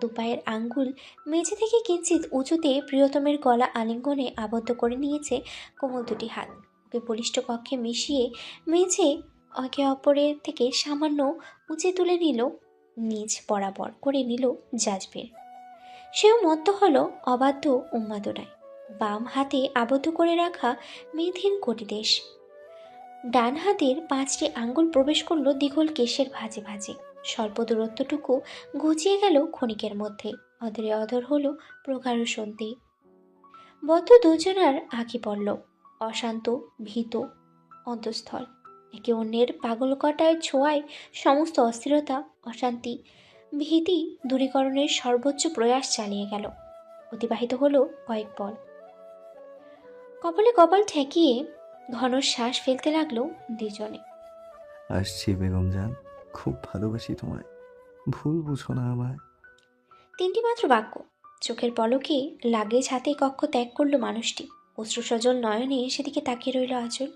দুপায়ের আঙ্গুল মেঝে থেকে কিঞ্চিত উঁচুতে প্রিয়তমের গলা আলিঙ্গনে আবদ্ধ করে নিয়েছে কোমল দুটি হাত। ওকে বলিষ্ঠ কক্ষে মিশিয়ে মেঝে একে অপরের থেকে সামান্য উঁচে তুলে নিল, নিচ বরাবর করে নিল জাজবের। সেও মত্ত হল অবাধ্য উন্মাদনায়। বাম হাতে আবদ্ধ করে রাখা মেধির কটিদেশ, ডান হাতের 5টি আঙ্গুল প্রবেশ করল দীঘল কেশের ভাঁজে ভাঁজে। স্বল্প দূরত্বটুকু ঘুচিয়ে গেল ক্ষণিকের মধ্যে। অধরে অধর হলো প্রগাঢ় সন্ধি। বদ্ধ দুজনার আঁকি পড়ল, অশান্ত ভীত অন্তঃস্থল। একে অন্যের পাগলকটায় ছোঁয়ায় সমস্ত অস্থিরতা, অশান্তি, ভীতি দূরীকরণের সর্বোচ্চ প্রয়াস চালিয়ে গেল। অতিবাহিত হলো কয়েক পল। কপালে কপাল ঠেকিয়ে ঘন শ্বাস ফেলতে লাগলো দুজনে। আসছি বেগম জান, খুব ভালোবাসি তোমায়, ভুল বুঝো না আমায়। 3টি মাত্র বাক্য। চোখের পলকে লাগেজ হাতে কক্ষ ত্যাগ করলো মানুষটি। অশ্রুসজল নয়নে সেদিকে তাকিয়ে রইল আঁচল।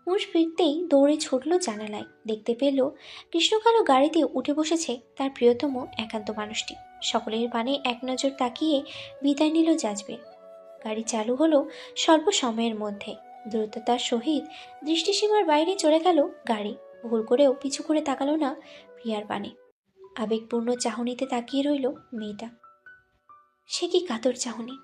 হুঁশ ফিরতেই দৌড়ে ছুটল জানালায়। দেখতে পেল কৃষ্ণকালো গাড়িতে উঠে বসেছে তার প্রিয়তম একান্ত মানুষটি। সকলের পানে এক নজর তাকিয়ে বিদায় নিল জাজবে। গাড়ি চালু হলো স্বল্প সময়ের মধ্যে। দ্রুততার সহিত দৃষ্টিসীমার বাইরে চলে গেল গাড়ি। ভুল করেও পিছু করে তাকালো না প্রিয়ার পানে। আবেগপূর্ণ চাহনিতে তাকিয়ে রইল মেয়েটা। সে কি কাতর চাহনি!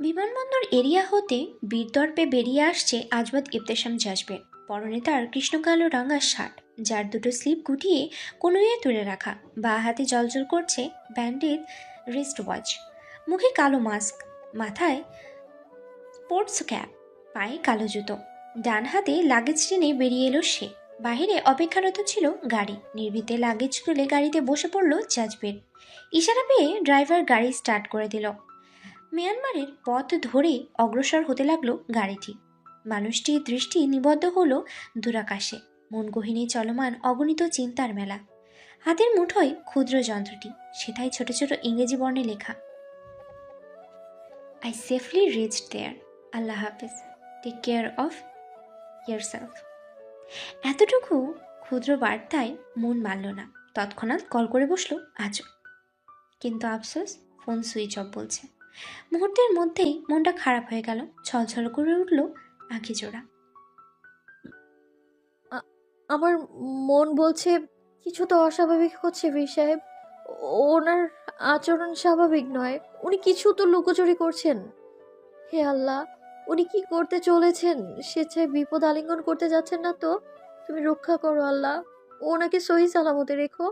বিমানবন্দর এরিয়া হতে বীরদর্পে বেরিয়ে আসছে আজবাদ ইবতেসাম জাজবে। পরনে তার কৃষ্ণকালো রাঙা শার্ট, যার দুটো স্লিপ গুটিয়ে কোনোয়ে তুলে রাখা। বা হাতে জলজল করছে ব্যান্ডেড রিস্ট ওয়াচ। মুখে কালো মাস্ক, মাথায় স্পোর্টস ক্যাপ, পায়ে কালো জুতো। ডান হাতে লাগেজ টেনে বেরিয়ে এলো সে। বাহিরে অপেক্ষারত ছিল গাড়ি। নির্ভীতে লাগেজ তুলে গাড়িতে বসে পড়ল জাজবের। ইশারা পেয়ে ড্রাইভার গাড়ি স্টার্ট করে দিল। মিয়ানমারের পথ ধরে অগ্রসর হতে লাগলো গাড়িটি। মানুষটির দৃষ্টি নিবদ্ধ হলো দূরাকাশে। মন গহীনে চলমান অগণিত চিন্তার মেলা। হাতের মুঠোয় ক্ষুদ্র যন্ত্রটি, সেটাই ছোট ছোট ইংরেজি বর্ণে লেখা, I safely reached there. আল্লাহ হাফেজ, টেক কেয়ার অফ ইয়ারসেলফ। এতটুকু ক্ষুদ্র বার্তায় মন মানল না। তৎক্ষণাৎ কল করে বসলো আঁচল। কিন্তু আফসোস, ফোন সুইচ অফ বলছে। মুহূর্তের মধ্যেই মনটা খারাপ হয়ে গেল। ছলছল করে উঠল আঁখি জোড়া। আমার মন বলছে কিছু তো অস্বাভাবিক হচ্ছে বীর সাহেব। ওনার আচরণ স্বাভাবিক নয়। উনি কিছু তো লুকোচুরি করছেন। হে আল্লাহ, উনি কি করতে চলেছেন? স্বেচ্ছায় বিপদ আলিঙ্গন করতে যাচ্ছেন না তো? তুমি রক্ষা করো আল্লাহ, ওনাকে সহি সালামতে রেখো।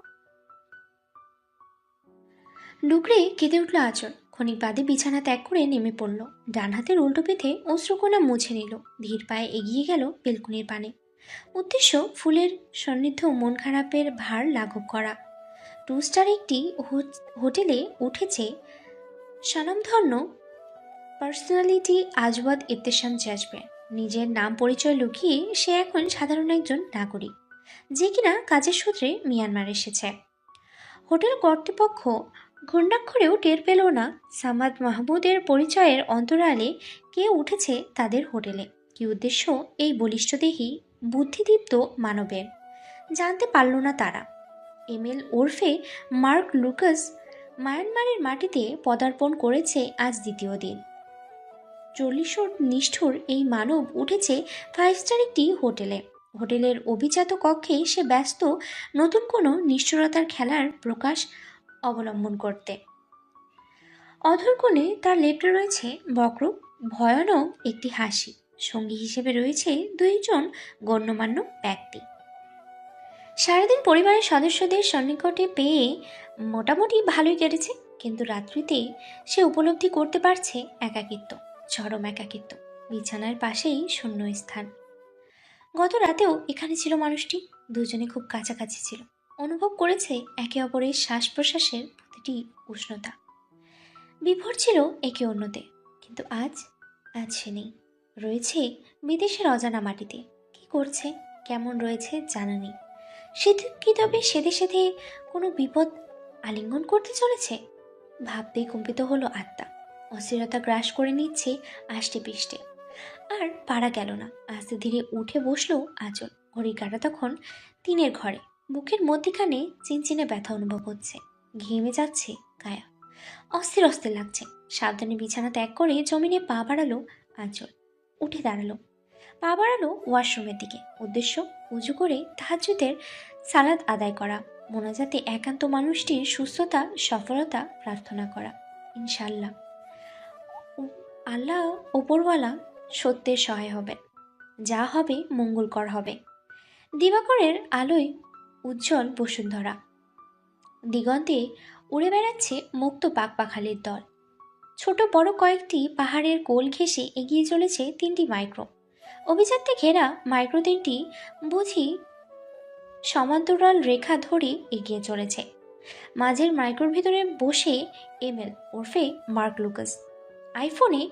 ডুকরে কেঁদে উঠল আঁচল। ক্ষণিক বাদে বিছানা ত্যাগ করে নেমে পড়ল। ডান হাতের উল্টো পিঠে অশ্রুকণা মুছে নিল। ধীর পায়ে এগিয়ে গেল বেলকুনির পানে। উদ্দেশ্য ফুলের সন্নিধ্য মন খারাপের ভার লাঘব করা। 2 স্টার একটি হোটেলে উঠেছে স্বনামধন্য পার্সোনালিটি আজওয়াদ ইবতেসাম জাজবে। নিজের নাম পরিচয় লুকিয়ে সে এখন সাধারণ একজন নাগরিক, যে কিনা কাজের সূত্রে মিয়ানমার এসেছে। হোটেল কর্তৃপক্ষ ঘূর্ণাক্ষরেও টের পেল না সামাদ মাহমুদের পরিচয়ের অন্তরালে কে উঠেছে তাদের হোটেলে। কি উদ্দেশ্য এই বলিষ্ঠদেহী বুদ্ধিদীপ্ত মানবের, জানতে পারল না তারা। এমএল ওরফে মার্ক লুকাস মায়ানমারের মাটিতে পদার্পণ করেছে আজ দ্বিতীয় দিন। 40 নিষ্ঠুর এই মানব উঠেছে 5 স্টার একটি হোটেলে। হোটেলের অভিজাত কক্ষে সে ব্যস্ত নতুন কোনো নিষ্ঠুরতার খেলার প্রকাশ অবলম্বন করতে। অধর কোণে তার লেপ্টে রয়েছে বক্র ভয়ানক একটি হাসি। সঙ্গী হিসেবে রয়েছে 2 জন গণ্যমান্য ব্যক্তি। সারাদিন পরিবারের সদস্যদের সন্নিকটে পেয়ে মোটামুটি ভালোই কেটেছে, কিন্তু রাত্রিতে সে উপলব্ধি করতে পারছে একাকিত্ব, চরম একাকিত্ব। বিছানার পাশেই শূন্য স্থান। গত রাতেও এখানে ছিল মানুষটি। দুজনে খুব কাছাকাছি ছিল। অনুভব করেছে একে অপরের শ্বাস প্রশ্বাসের প্রতিটি উষ্ণতা। বিভোর ছিল একে অন্যতে। কিন্তু আজ সে নেই। রয়েছে বিদেশের অজানা মাটিতে। কি করছে, কেমন রয়েছে জানা নেই। সে কি তবে সেধে সেধে কোনো বিপদ আলিঙ্গন করতে চলেছে? ভাবতেই কম্পিত হলো আত্মা। অস্থিরতা গ্রাস করে নিচ্ছে আষ্টে পিষ্টে। আর পারা গেল না। আস্তে ধীরে উঠে বসলো আঁচল। ঘড়ির কাঁটা তখন 3-এর ঘরে। বুকের মধ্যিখানে চিনচিনে ব্যথা অনুভব হচ্ছে। ঘেমে যাচ্ছে কায়া। অস্থির অস্থির লাগছে। সাবধানে বিছানা ত্যাগ করে জমিনে পা বাড়ালো আঁচল। উঠে দাঁড়ালো, পা বাড়ালো ওয়াশরুমের দিকে। উদ্দেশ্য উজু করে তাহাজ্জুদের সালাত আদায় করা, মোনাজাতে একান্ত মানুষটির সুস্থতা সফলতা প্রার্থনা করা। ইনশাল্লাহ আল্লাহ ওপরওয়ালা সত্যের সহায় হবে, যা হবে মঙ্গলকর হবে। দিবাকরের আলোয় উজ্জ্বল বসুন্ধরা, দিগন্তে উড়ে বেড়াচ্ছে মুক্ত পাখপাখালির দল। ছোট বড় কয়েকটি পাহাড়ের কোল ঘেঁষে এগিয়ে চলেছে তিনটি মাইক্রো। অভিযাত্রে ঘেরা মাইক্রো তিনটি বুঝি সমান্তরাল রেখা ধরে এগিয়ে চলেছে। মাঝের মাইক্রোর ভিতরে বসে এমএল ওরফে মার্ক লুকাস। আইফোনে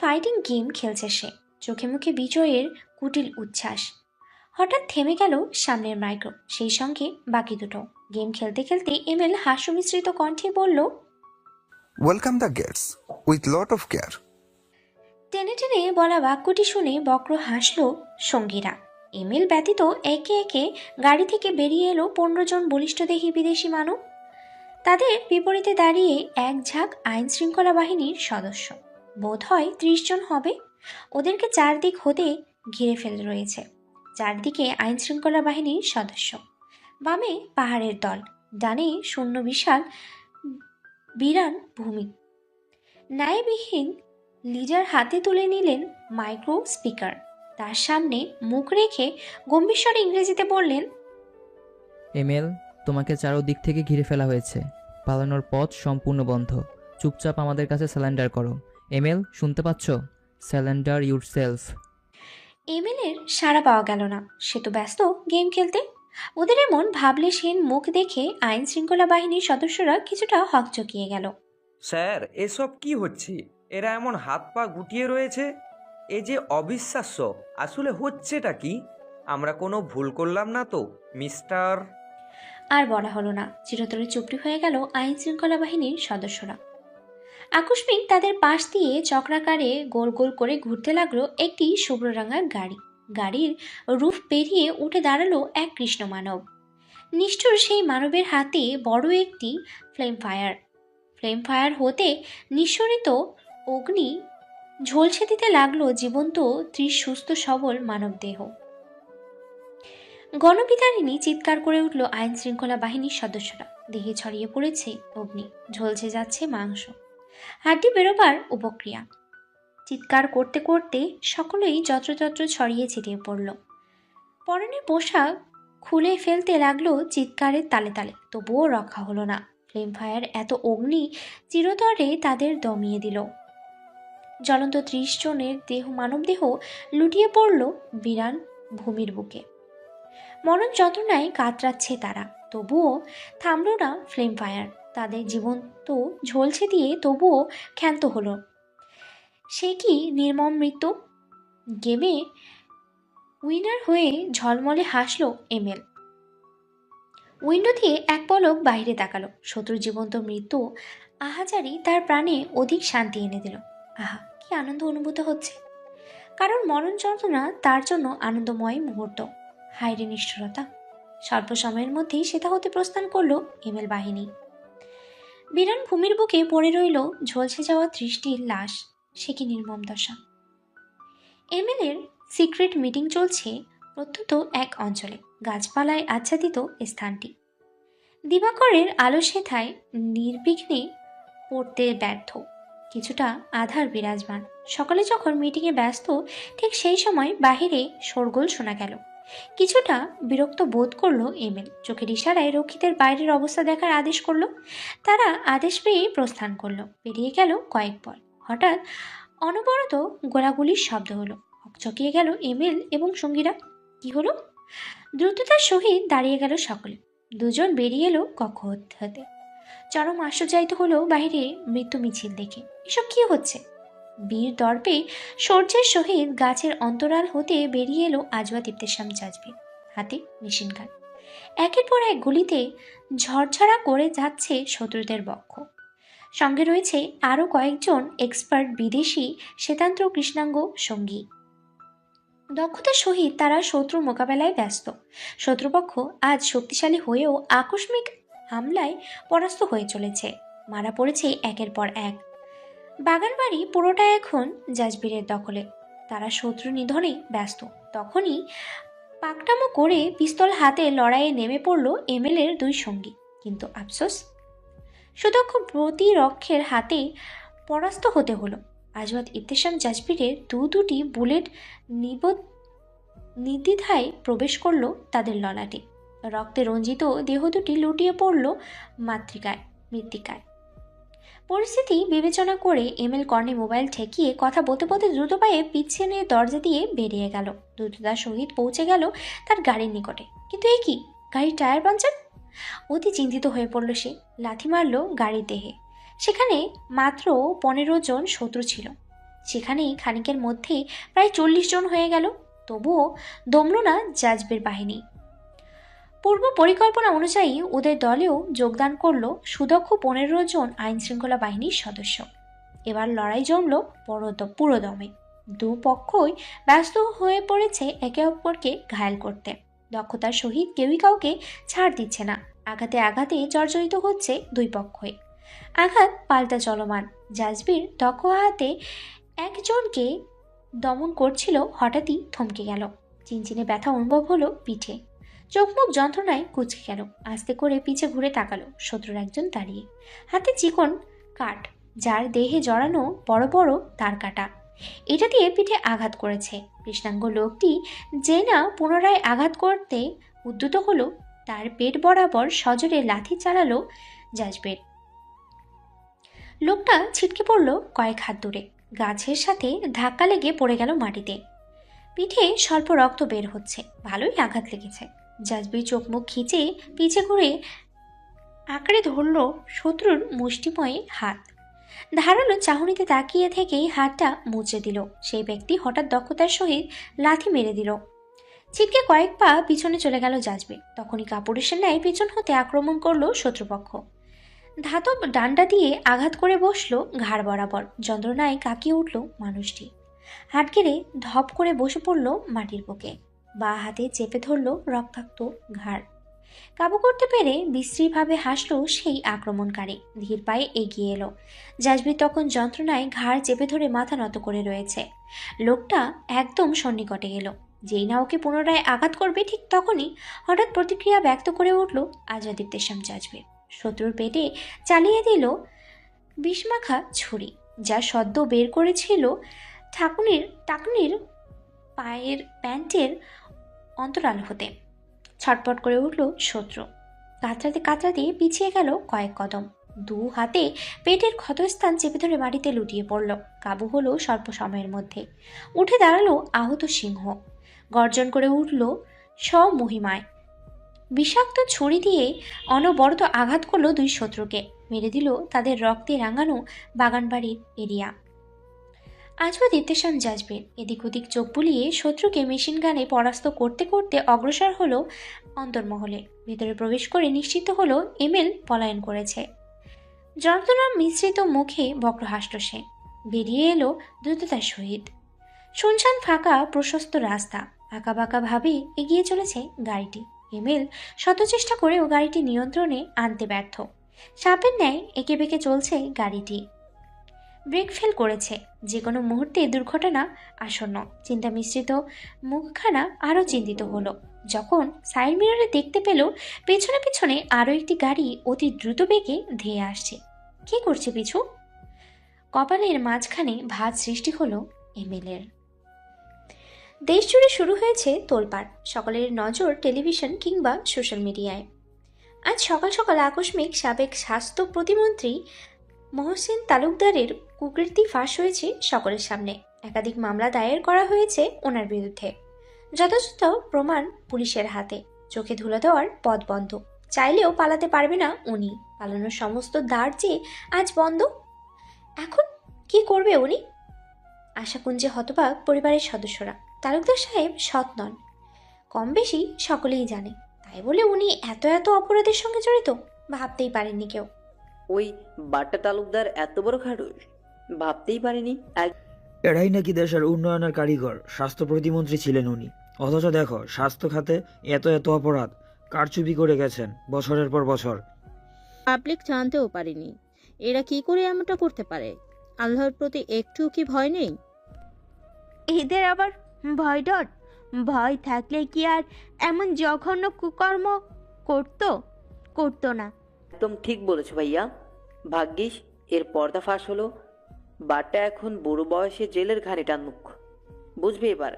ফাইটিং গেম খেলছে সে, চোখে মুখে বিজয়ের কুটিল উচ্ছ্বাস। হঠাৎ থেমে গেল সামনের মাইক্রো, সেই সঙ্গে বাকি দুটো। গেম খেলতে খেলতে এমএল হাস্য মিশ্রিত কণ্ঠে বলল, Welcome the guests with lot of care. টেনে টেনে বলা বাক্যটি শুনে বক্র হাসল সঙ্গীরা। এমএল ব্যতীত একে একে গাড়ি থেকে বেরিয়ে এলো 15 জন বলিষ্ঠদেহী বিদেশি মানব। তাদের বিপরীতে দাঁড়িয়ে এক ঝাঁক আইন শৃঙ্খলা বাহিনীর সদস্য, বোধ হয় 30 জন হবে। ওদেরকে চারদিক হতে ঘিরে ফেলে রয়েছে। চারদিকে আইন শৃঙ্খলা বাহিনীর সদস্য, বামে পাহাড়ের দল, ডানে শূন্য বিশাল বিরান ভূমি। ন্যায়বিহীন লিডার হাতে তুলে নিলেন মাইক্রো স্পিকার, তার সামনে মুখ রেখে গম্ভীর ইংরেজিতে বললেন, এমএল, তোমাকে চারদিক থেকে ঘিরে ফেলা হয়েছে। পালানোর পথ সম্পূর্ণ বন্ধ। চুপচাপ আমাদের কাছে স্যালেন্ডার করো। এমএল, শুনতে পাচ্ছ? Surrender yourself. এমএলের সাড়া পাওয়া গেল না। সে তো ব্যস্ত গেম খেলতে। ওদের এমন ভাবলেশহীন মুখ দেখে আইন শৃঙ্খলা বাহিনীর সদস্যরা কিছুটা হকচকিয়ে গেল। স্যার, এসব কি হচ্ছে? এরা এমন হাত পা গুটিয়ে রয়েছে, এ যে অবিশ্বাস্য। আসলে হচ্ছেটা কি? আমরা কোনো ভুল করলাম না তো মিস্টার? আর বলা হলো না, চিরতরে চুপড়ি হয়ে গেল আইন শৃঙ্খলা বাহিনীর সদস্যরা। আকস্মিক তাদের পাশ দিয়ে চক্রাকারে গোল গোল করে ঘুরতে লাগলো একটি শুভ্ররাঙা গাড়ি। গাড়ির রুফ পেরিয়ে উঠে দাঁড়ালো এক কৃষ্ণ মানব। নিষ্ঠুর সেই মানবের হাতে বড় একটি ফ্লেম ফায়ার হতে নিঃসরিত অগ্নি ঝলসে দিতে লাগলো জীবন্ত সুস্থ সবল মানব দেহ। গণবিতারিণী চিৎকার করে উঠল আইন শৃঙ্খলা বাহিনীর সদস্যরা। দেহে ছড়িয়ে পড়েছে অগ্নি, ঝলসে যাচ্ছে মাংস, হাড্ডি বেরোবার উপক্রিয়া। চিৎকার করতে করতে সকলেই যত্রতত্র ছড়িয়ে ছিটিয়ে পড়ল। পরনের পোশাক খুলে ফেলতে লাগলো চিৎকারের তালে তালে, তবুও রক্ষা হলো না। ফ্লেম ফায়ার এত অগ্নি চিরতরে তাদের দমিয়ে দিল। জ্বলন্ত 30 জনের মানবদেহ লুটিয়ে পড়ল বিরান ভূমির বুকে। মরণ যন্ত্রণায় কাতরাচ্ছে তারা, তবুও থামল না ফ্লেম ফায়ার। তাদের জীবন তো ঝলসে দিয়ে তবুও ক্ষান্ত হলো। সে কি নির্মম মৃত্যু! গেমে উইনার হয়ে ঝলমলে হাসলো এমএল। উইন্ডো দিয়ে এক পলক বাইরে তাকালো। শত্রুর জীবন্ত মৃত্যু আহাজারি তার প্রাণে অধিক শান্তি এনে দিল। আহা, কি আনন্দ অনুভূত হচ্ছে! কারণ মরণ যন্ত্রণা তার জন্য আনন্দময় মুহূর্ত। হায়রে নিষ্ঠুরতা! স্বল্প সময়ের মধ্যেই সেটা হতে প্রস্থান করলো এমএল বাহিনী। বিরান ভূমির বুকে পড়ে রইল ঝলসে যাওয়া 30টির লাশ। সে কি নির্মম দশা! এমএল-এর সিক্রেট মিটিং চলছে প্রত্যন্ত এক অঞ্চলে, গাছপালায় আচ্ছাদিত স্থানটি। দিবাকরের আলো সেথায় নির্বিঘ্নে পড়তে ব্যর্থ, কিছুটা আধার বিরাজমান। সকালে যখন মিটিংয়ে ব্যস্ত, ঠিক সেই সময় বাহিরে শোরগোল শোনা গেল। কিছুটা বিরক্ত বোধ করলো এমএল। চোখের ইশারায় রক্ষীদের বাইরের অবস্থা দেখার আদেশ করলো। তারা আদেশ পেয়ে প্রস্থান করলো। পেরিয়ে গেল কয়েক পল। হঠাৎ অনবরত গোলাগুলির শব্দ হলো। হকচকিয়ে গেল এমএল এবং সঙ্গীরা। কি হলো? দ্রুততার সহিত দাঁড়িয়ে গেল সকলে। দুজন বেরিয়ে এলো কক্ষ হতে। চরম আশ্চর্যায়িত হলো বাইরে মৃত্যু মিছিল দেখে। এসব কি হচ্ছে? বীর দর্পে সূর্যের সহিত গাছের অন্তরাল হতে বেরিয়ে এলো আজওয়াত ইবতেসাম জাজবি, হাতে মেশিনগান। একের পর এক গুলিতে ঝরঝরা করে যাচ্ছে শত্রুদের বক্ষ। সঙ্গে রয়েছে আরও কয়েকজন এক্সপার্ট বিদেশি শ্বেতান্ত্র কৃষ্ণাঙ্গ সঙ্গী। দক্ষতার সহিত তারা শত্রু মোকাবেলায় ব্যস্ত। শত্রুপক্ষ আজ শক্তিশালী হয়েও আকস্মিক হামলায় পরাস্ত হয়ে চলেছে। মারা পড়েছে একের পর এক। বাগান বাড়ি পুরোটা এখন জাজবিরের দখলে। তারা শত্রু নিধনে ব্যস্ত। তখনই পাকটামো করে পিস্তল হাতে লড়াইয়ে নেমে পড়ল এমএলের দুই সঙ্গী। কিন্তু আফসোস, সুদক্ষ প্রতিরক্ষের হাতে পরাস্ত হতে হলো। আজওয়াদ ইবতেসাম জাজবিরের দুটি বুলেট নির্দ্বিধায় প্রবেশ করলো তাদের ললাটে। রক্তে রঞ্জিত দেহ দুটি লুটিয়ে পড়ল মৃত্তিকায়। পরিস্থিতি বিবেচনা করে এমএল কর্ণে মোবাইল ঠেকিয়ে কথা বলতে বলতে দ্রুত পায়ে পিছনে দরজা দিয়ে বেরিয়ে গেল। দ্রুততার সহিত পৌঁছে গেল তার গাড়ির নিকটে। কিন্তু এ কি, গাড়ির টায়ার পাঞ্চার! অতি চিন্তিত হয়ে পড়ল সে। লাথি মারল গাড়ির দেহে। সেখানে মাত্র 15 জন শত্রু ছিল। সেখানেই খানিকের মধ্যে প্রায় 40 জন হয়ে গেল। তবুও দমল না জাজবের বাহিনী। পূর্ব পরিকল্পনা অনুযায়ী ওদের দলেও যোগদান করল সুদক্ষ 15 জন আইন শৃঙ্খলা বাহিনীর সদস্য। এবার লড়াই জমল পুরোদমে। দুপক্ষই ব্যস্ত হয়ে পড়েছে একে অপরকে ঘায়েল করতে। দক্ষতার সহিত কেউই কাউকে ছাড় দিচ্ছে না। আঘাতে আঘাতে জর্জরিত হচ্ছে দুই পক্ষই। আঘাত পাল্টা চলমান। জাজবির দক্ষ হাতে একজনকে দমন করছিল, হঠাৎই থমকে গেল। চিনচিনে ব্যথা অনুভব হলো পিঠে। চোখ মুখ যন্ত্রণায় কুঁচকে গেল। আস্তে করে পিছে ঘুরে তাকালো। শত্রুর একজন দাঁড়িয়ে, হাতে চিকন কাঠ, যার দেহে জড়ানো বড় বড় তার কাটা। এটা দিয়ে পিঠে আঘাত করেছে। কৃষ্ণাঙ্গ লোকটি যে না পুনরায় আঘাত করতে উদ্যত হলো, তার পেট বরাবর সজোরে লাথি চালালো জাজবের। লোকটা ছিটকে পড়ল কয়েক হাত দূরে। গাছের সাথে ধাক্কা লেগে পড়ে গেল মাটিতে। পিঠে স্বল্প রক্ত বের হচ্ছে। ভালোই আঘাত লেগেছে। জাজবির চোখ মুখ খিচে পিছে ঘুরে আঁকড়ে ধরল শত্রুর মুষ্টিময় হাত। ধারালো চাহনিতে তাকিয়ে থেকেই হাতটা মুচড়ে দিল। সেই ব্যক্তি হঠাৎ দক্ষতার সহিত লাথি মেরে দিল। ছিটকে কয়েক পা পিছনে চলে গেল জাজবে। তখনই কাপুরুষের ন্যায় পিছন হতে আক্রমণ করলো শত্রুপক্ষ। ধাতব ডান্ডা দিয়ে আঘাত করে বসলো ঘাড় বরাবর। যন্ত্রণায় কাঁপিয়ে উঠল মানুষটি। হাত গেড়ে ধপ করে বসে পড়ল মাটির বুকে। বা হাতে চেপে ধরল রক্তাক্ত ঘাড়। কাবু করতে পেরে বিশ্রীভাবে হাসল সেই আক্রমণকারী। ধীর পায়ে এগিয়ে এলো। জাজবির তখন যন্ত্রণায় ঘাড় চেপে ধরে মাথা নত করে রয়েছে। লোকটা একদম সন্নিকটে গেল। যেই না ওকে পুনরায় আঘাত করবে, ঠিক তখনই হঠাৎ প্রতিক্রিয়া ব্যক্ত করে উঠল আজওয়াদ ইবতেসাম জাজবির। শত্রুর পেটে চালিয়ে দিল বিষমাখা ছুরি, যা সদ্য বের করেছিল টাকনির পায়ের প্যান্টের অন্তরাল হতে। ছটপট করে উঠল শত্রু। কাতরাতে কাতরাতে পিছিয়ে গেল কয়েক কদম। দু হাতে পেটের ক্ষতস্থান চেপে ধরে মাটিতে লুটিয়ে পড়ল। কাবু হলো স্বল্প সময়ের মধ্যে। উঠে দাঁড়ালো আহত সিংহ। গর্জন করে উঠল স্বমহিমায়। বিষাক্ত ছুরি দিয়ে অনবরত আঘাত করলো দুই শত্রুকে। মেরে দিল তাদের রক্তে রাঙানো বাগানবাড়ির এরিয়া। আজওয়াদ ইবতেসাম জাজবির এদিক ওদিক চোখ বুলিয়ে শত্রুকে মেশিন গানে পরাস্ত করতে করতে অগ্রসর হলো অন্তর্মহলে। ভেতরে প্রবেশ করে নিশ্চিত হলো এমএল পলায়ন করেছে। যন্ত্রণা মিশ্রিত মুখে বক্র হাসল সে। বেরিয়ে এলো দ্রুততার সহিত। শুনশান ফাঁকা প্রশস্ত রাস্তা। আঁকাবাঁকা ভাবে এগিয়ে চলেছে গাড়িটি। এমএল শত চেষ্টা করেও গাড়িটি নিয়ন্ত্রণে আনতে ব্যর্থ। সাপের ন্যায় এঁকে বেঁকে চলছে গাড়িটি। ব্রেক ফেল করেছে। যে কোনো মুহূর্তে দুর্ঘটনা আসন্ন। চিন্তা মিশ্রিত মুখখানা আরও চিন্তিত হলো যখন সাইড মিররে দেখতে পেল পেছনে পেছনে আরও একটি গাড়ি অতি দ্রুত বেগে ধেয়ে আসছে। কি করছে পিছু? কপালের মাঝখানে ভাঁজ সৃষ্টি হলো এমএলের। দেশ জুড়ে শুরু হয়েছে তোলপাড়। সকলের নজর টেলিভিশন কিংবা সোশ্যাল মিডিয়ায়। আজ সকাল সকাল আকস্মিক সাবেক স্বাস্থ্য প্রতিমন্ত্রী মহসিন তালুকদারের কুকীর্তি ফাঁস হয়েছে সকলের সামনে। একাধিক মামলা দায়ের করা হয়েছে ওনার বিরুদ্ধে। যথাযথ প্রমাণ পুলিশের হাতে। চোখে ধুলো দেওয়ার পথ বন্ধ। চাইলেও পালাতে পারবে না উনি। পালানোর সমস্ত দ্বার যে আজ বন্ধ। এখন কি করবে উনি? আশাকুঞ্জে হতবাক পরিবারের সদস্যরা। তালুকদার সাহেব সৎ নন, কম বেশি সকলেই জানে। তাই বলে উনি এত এত অপরাধের সঙ্গে জড়িত ভাবতেই পারেননি কেউ। ওই বাট্টা তালুকদার এত বড় খাটুস ভাবতেই পারিনি। এরাই নাকি দেশের উন্নয়নের কারিগর। স্বাস্থ্য প্রতিমন্ত্রী ছিলেন উনি, অথচ দেখো স্বাস্থ্য খাতে এত এত অপরাধ কারচুপি করে গেছেন বছরের পর বছর। পাবলিক জানতেও পারেনি এরা কি করে এমনটা করতে পারে? আল্লাহর প্রতি একটু কি ভয় নেই? এদের আবার ভয় ডর? ভয় থাকলে কি আর এমন জঘন্য কুকর্ম করতো? করতো না। একদম ঠিক বলেছো ভাইয়া। ভাগ্যিস এর পর্দা ফাঁস হলো। বারটা এখন বুড়ো বয়সে জেলের ঘানি টানুক, বুঝবে এবার।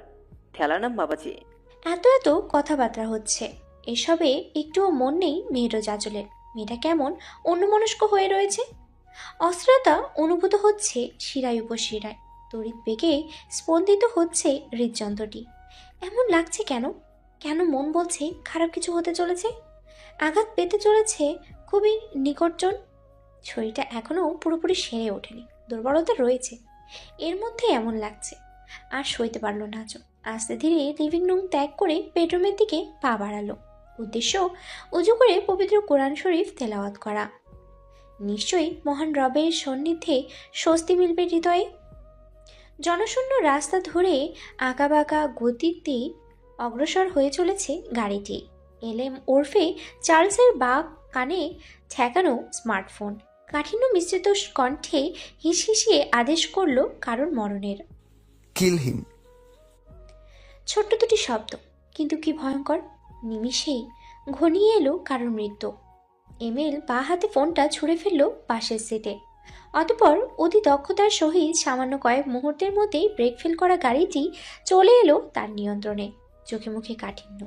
ঠেলা নাম বাবাজি। এত এত কথাবার্তা হচ্ছে, এসবে একটুও মন নেই মেয়েরও জাজলের। মেয়েটা কেমন অন্যমনস্ক হয়ে রয়েছে। অস্থিরতা অনুভূত হচ্ছে শিরায় উপশিরায়, তড়িৎ বেগে স্পন্দিত হচ্ছে হৃদযন্ত্রটি। এমন লাগছে কেন? কেন মন বলছে খারাপ কিছু হতে চলেছে, আঘাত পেতে চলেছে খুবই নিকটজন। শরীরটা এখনও পুরোপুরি সেরে ওঠেনি, দুর্বলতা রয়েছে। এর মধ্যে এমন লাগছে। আর সইতে পারল না আজ। আস্তে ধীরে লিভিং রুম ত্যাগ করে বেডরুমের দিকে পা বাড়ালো। উদ্দেশ্য উজু করে পবিত্র কোরআন শরীফ তেলাওয়াত করা। নিশ্চয়ই মহান রবের সান্নিধ্যে স্বস্তি মিলবে হৃদয়ে। জনশূন্য রাস্তা ধরে আঁকাবাঁকা গতিতে অগ্রসর হয়ে চলেছে গাড়িটি। এলএম ওরফে চার্লসের বাঁ কানে ঠেকানো স্মার্টফোন কাঠিন্য মিশ্রিত কণ্ঠে হিসহিসিয়ে আদেশ করল কারণ মরণের। কিল হিম। ছোট্ট দুটি শব্দ, কিন্তু কি ভয়ঙ্কর। নিমিষেই ঘনিয়ে এলো কারোর মৃত্যু। এমএল বাঁ হাতে ফোনটা ছুঁড়ে ফেলল পাশের সিটে। অতঃপর অতি দক্ষতার সহিত সামান্য কয়েক মুহূর্তের মধ্যেই ব্রেক ফেল করা গাড়িটি চলে এলো তার নিয়ন্ত্রণে। চোখে মুখে কাঠিন্য,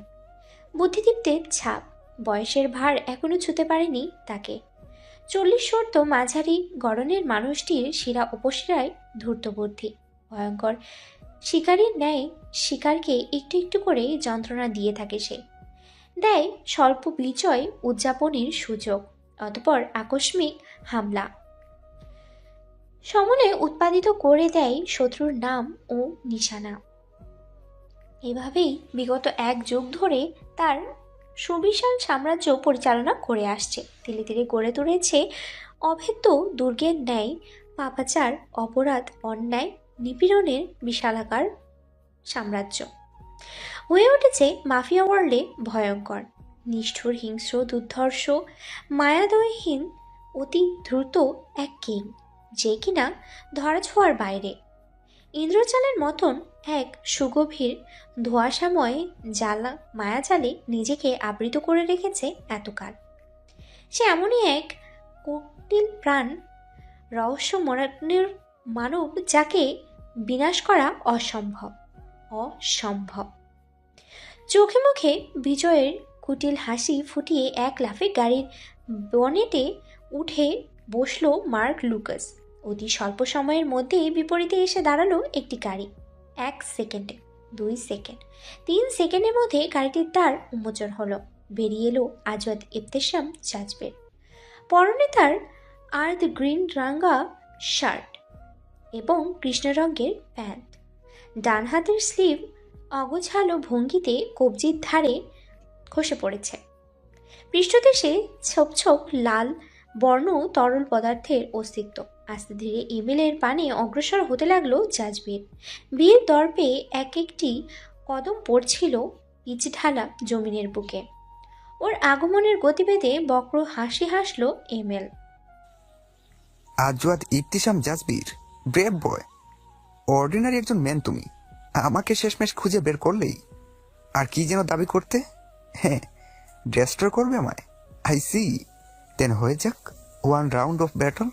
বুদ্ধিদীপ্তের ছাপ। বয়সের ভার এখনো ছুঁতে পারেনি তাকে। 40 তো মাঝারি গড়নের মানুষটির শিরা উপশিরায় ধূর্ত বুদ্ধি। ভয়ঙ্কর শিকারীর ন্যায় শিকারকে একটু একটু করে যন্ত্রণা দিয়ে থাকে সে। দেয় স্বল্প বিজয় উদযাপনের সুযোগ, অতঃপর আকস্মিক হামলা সমলে উৎপাদিত করে দেয় শত্রুর নাম ও নিশানা। এভাবেই বিগত 1 যুগ ধরে তার সুবিশাল সাম্রাজ্য পরিচালনা করে আসছে। ধীরে ধীরে গড়ে তুলেছে অভেদ্য দুর্গের ন্যায় পাপাচার, অপরাধ, অন্যায়, নিপীড়নের বিশালাকার সাম্রাজ্য। হয়ে উঠেছে মাফিয়া ওয়ার্ল্ডে ভয়ঙ্কর, নিষ্ঠুর, হিংস্র, দুর্ধর্ষ, মায়াদয়হীন, অতি দ্রুত এক কিং, যে কিনা ধরাছোঁয়ার বাইরে। ইন্দ্রজালের মতন এক সুগভীর ধোঁয়াশাময় জ্বালা মায়াজালে নিজেকে আবৃত করে রেখেছে এতকাল। সে এমনই এক কুটিল প্রাণ রহস্যময় মানব, যাকে বিনাশ করা অসম্ভব। অসম্ভব। চোখে মুখে বিজয়ের কুটিল হাসি ফুটিয়ে এক লাফে গাড়ির বনেটে উঠে বসলো মার্ক লুকাস। অতি স্বল্প সময়ের মধ্যেই বিপরীতে এসে দাঁড়ালো একটি গাড়ি। 1 সেকেন্ডে, 2 সেকেন্ড, 3 সেকেন্ডের মধ্যে গাড়িটির দ্বার উন্মোচন হলো। বেরিয়ে এলো আজওয়াদ ইবতেসাম জাজবের। পরনে তার আর্থ গ্রিন রাঙ্গা শার্ট এবং কৃষ্ণ রঙের প্যান্ট। ডান হাতের স্লিভ অগোছালো ভঙ্গিতে কবজির ধারে খসে পড়েছে। পৃষ্ঠদেশে ছোপ ছোপ লাল বর্ণ তরল পদার্থের অস্তিত্ব। আস্তে ধীরে ইমেলের পানে অগ্রসর হতে লাগলো জাজবীর। বীর দর্পে এক একটি কদম পড়ছিল পিচ ঢালা জমিনের বুকে। ওর আগমনের গতিবেদে বক্র হাসি হাসলো ML. Azwad Ibtisam Jazbir, brave boy. Ordinary একজন ম্যান তুমি। আমাকে শেষমেশ খুঁজে বের করলেই। আর কি যেন দাবি করতে? হ্যাঁ, ডেস্ট্রয় করবে আমায়। I C. দেন হয়ে যাক 1 রাউন্ড অফ ব্যাটল।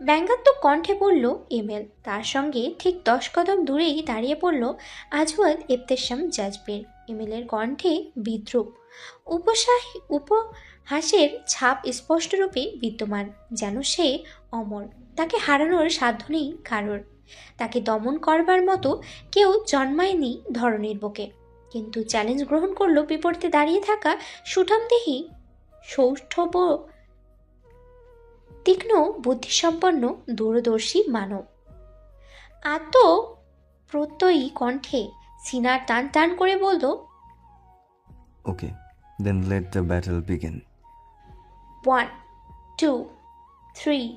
ব্যঙ্গাত্মক কণ্ঠে বলল এমএল। তার সঙ্গে ঠিক 10 কদম দূরেই দাঁড়িয়ে পড়ল আজওয়াদ ইবতেসাম জাজবীর। এমএলের কণ্ঠে বিদ্রুপ, উপহাসের ছাপ স্পষ্টরূপে বিদ্যমান। যেন সে অমর, তাকে হারানোর সাধ্য নেই কারোর। তাকে দমন করবার মতো কেউ জন্মায়নি ধরনীর বুকে। কিন্তু চ্যালেঞ্জ গ্রহণ করলো বিপরীতে দাঁড়িয়ে থাকা সুঠামদেহী, সৌষ্ঠব, তীক্ষ্ণ বুদ্ধিসম্পন্ন, দূরদর্শী মানব। প্রত্যয়ী কণ্ঠে সিনার টান টান করে বলল, ওকে, then let the battle begin. 1 2 3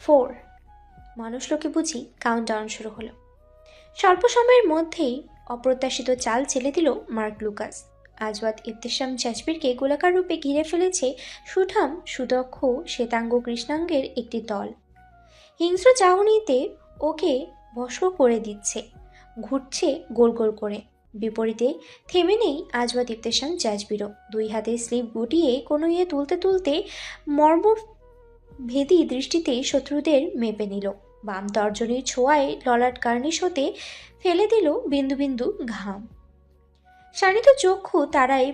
4। মানুষলোকে বুঝি কাউন্টডাউন শুরু হলো। স্বল্প সময়ের মধ্যেই অপ্রত্যাশিত চাল ছেড়ে দিল মার্ক লুকাস। আজওয়াদ ইবতেসাম জাজবিরকে গোলাকার রূপে ঘিরে ফেলেছে সুঠাম সুদক্ষ শ্বেতাঙ্গ কৃষ্ণাঙ্গের একটি দল। হিংস্র চাহনিতে ওকে ভস্ম করে দিচ্ছে, ঘুরছে গোল গোল করে। বিপরীতে থেমে নেই আজওয়াদ ইবতেসাম জাজবিরও। দুই হাতে স্লিপ গুটিয়ে কোনো তুলতে তুলতে মর্মভেদী দৃষ্টিতে শত্রুদের মেপে নিল। বাম তর্জনীর ছোঁয়ায় ললাট কার্নিশ হতে ফেলে দিল বিন্দু বিন্দু ঘাম। শানিত চক্ষু তারায়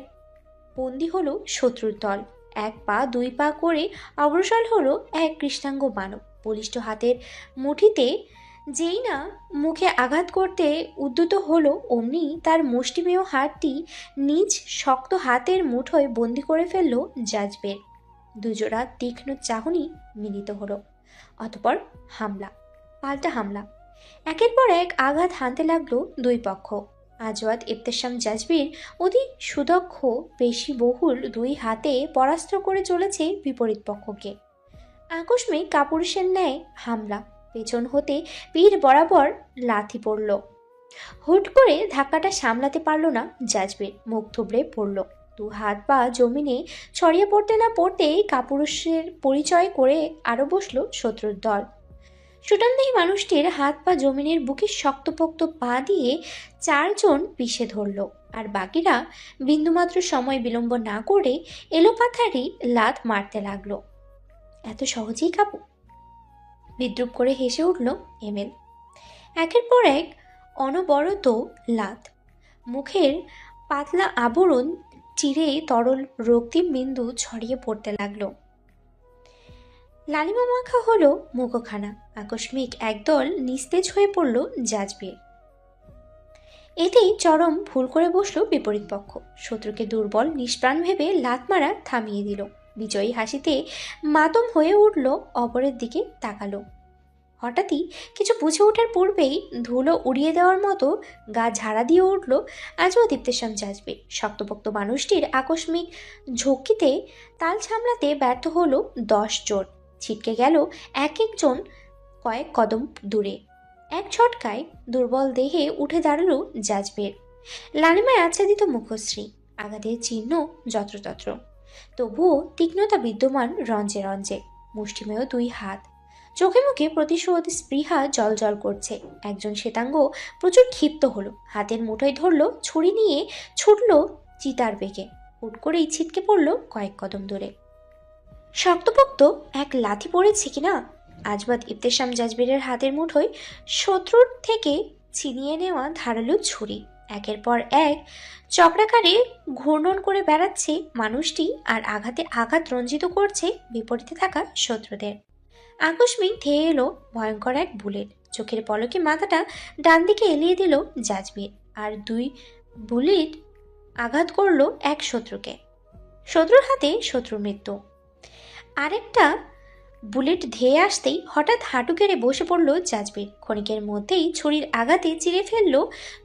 বন্দী হলো শত্রুর দল। এক পা দুই পা করে অগ্রসর হলো এক কৃষ্ণাঙ্গ মানব। বলিষ্ঠ হাতের মুঠিতে যেই না মুখে আঘাত করতে উদ্যত হলো, অমনি তার মুষ্টিমেয় হাতটি নিজ শক্ত হাতের মুঠোয় বন্দি করে ফেলল জাজবের। দুজোড়া তীক্ষ্ণ চাহনি মিলিত হলো। অতঃপর হামলা, পাল্টা হামলা। একের পর এক আঘাত হানতে লাগলো দুই পক্ষ। আজওয়াদ ইবতেসাম জাজবির অতি সুদক্ষ পেশিবহুল দুই হাতে পরাস্ত করে চলেছে বিপরীত পক্ষকে। আকস্মিক কাপুরুষের ন্যায় হামলা। পেছন হতে পিঠ বরাবর লাথি পড়ল। হুট করে ধাক্কাটা সামলাতে পারল না জাজবির, মুখ থুবড়ে পড়ল। দু হাত পা জমিনে ছড়িয়ে পড়তে না পড়তেই কাপুরুষের পরিচয় করে আরো বসলো শত্রুর দল। সুটানদেহী মানুষটির হাত পা জমিনের বুকে শক্তপোক্ত পা দিয়ে চারজন পিষে ধরল, আর বাকিরা বিন্দুমাত্র সময় বিলম্ব না করে এলোপাথারি লাথ মারতে লাগলো। এত সহজেই কাবু? বিদ্রুপ করে হেসে উঠল এমেল। একের পর এক অনবরত লাথ। মুখের পাতলা আবরণ চিরে তরল রক্তিম বিন্দু ছড়িয়ে পড়তে লাগলো। লালিমা মাখা হলো মুখখানা। আকস্মিক একদল নিস্তেজ হয়ে পড়ল জাজবির। এতেই চরম ভুল করে বসলো বিপরীত পক্ষ। শত্রুকে দুর্বল নিষ্প্রাণ ভেবে লাত মারা থামিয়ে দিল। বিজয়ী হাসিতে মাতম হয়ে উঠল, অপরের দিকে তাকালো। হঠাৎই কিছু বুঝে ওঠার পূর্বেই ধুলো উড়িয়ে দেওয়ার মতো গা ঝাড়া দিয়ে উঠল আজওয়াদ ইবতেসাম জাজবির। শক্তপোক্ত মানুষটির আকস্মিক ঝক্কিতে তাল সামলাতে ব্যর্থ হলো 10 জন। ছিটকে গেল এক একজন কয়েক কদম দূরে। এক ছটকায় দুর্বল দেহে উঠে দাঁড়ালো জাজবের। লালিমায় আচ্ছাদিত মুখশ্রী, আঘাতের চিহ্ন যত্রতত্র, তবুও তীক্ষ্ণতা বিদ্যমান রঞ্জে রঞ্জে। মুষ্টিমেয় দুই হাত, চোখে মুখে প্রতিশোধ স্পৃহা জলজল করছে। একজন শ্বেতাঙ্গ প্রচুর ক্ষিপ্ত হলো, হাতের মুঠোয় ধরলো ছুরি নিয়ে ছুটল চিতার বেগে। হুট করেই ছিটকে পড়ল কয়েক কদম দূরে। শক্তপোক্ত এক লাথি পড়েছে কিনা আজওয়াদ ইবতেসাম জাজবিরের হাতের মুঠোয় শত্রুর থেকে ছিনিয়ে নেওয়া ধারালো ছুরি। একের পর এক চক্রাকারে ঘূর্ণন করে বেড়াচ্ছে মানুষটি, আর আঘাতে আঘাত রঞ্জিত করছে বিপরীতে থাকা শত্রুদের। আকস্মিক ধেয়ে এলো ভয়ঙ্কর এক বুলেট। চোখের পলকে মাথাটা ডান দিকে এলিয়ে দিল জাজবির, আর দুই বুলেট আঘাত করলো এক শত্রুকে। শত্রুর হাতে শত্রুর মৃত্যু। আরেকটা বুলেট ধেয়ে আসতেই হঠাৎ হাঁটু গেড়ে বসে পড়ল জাজবির। ক্ষণিকের মধ্যেই ছুরির আঘাতে চিরে ফেলল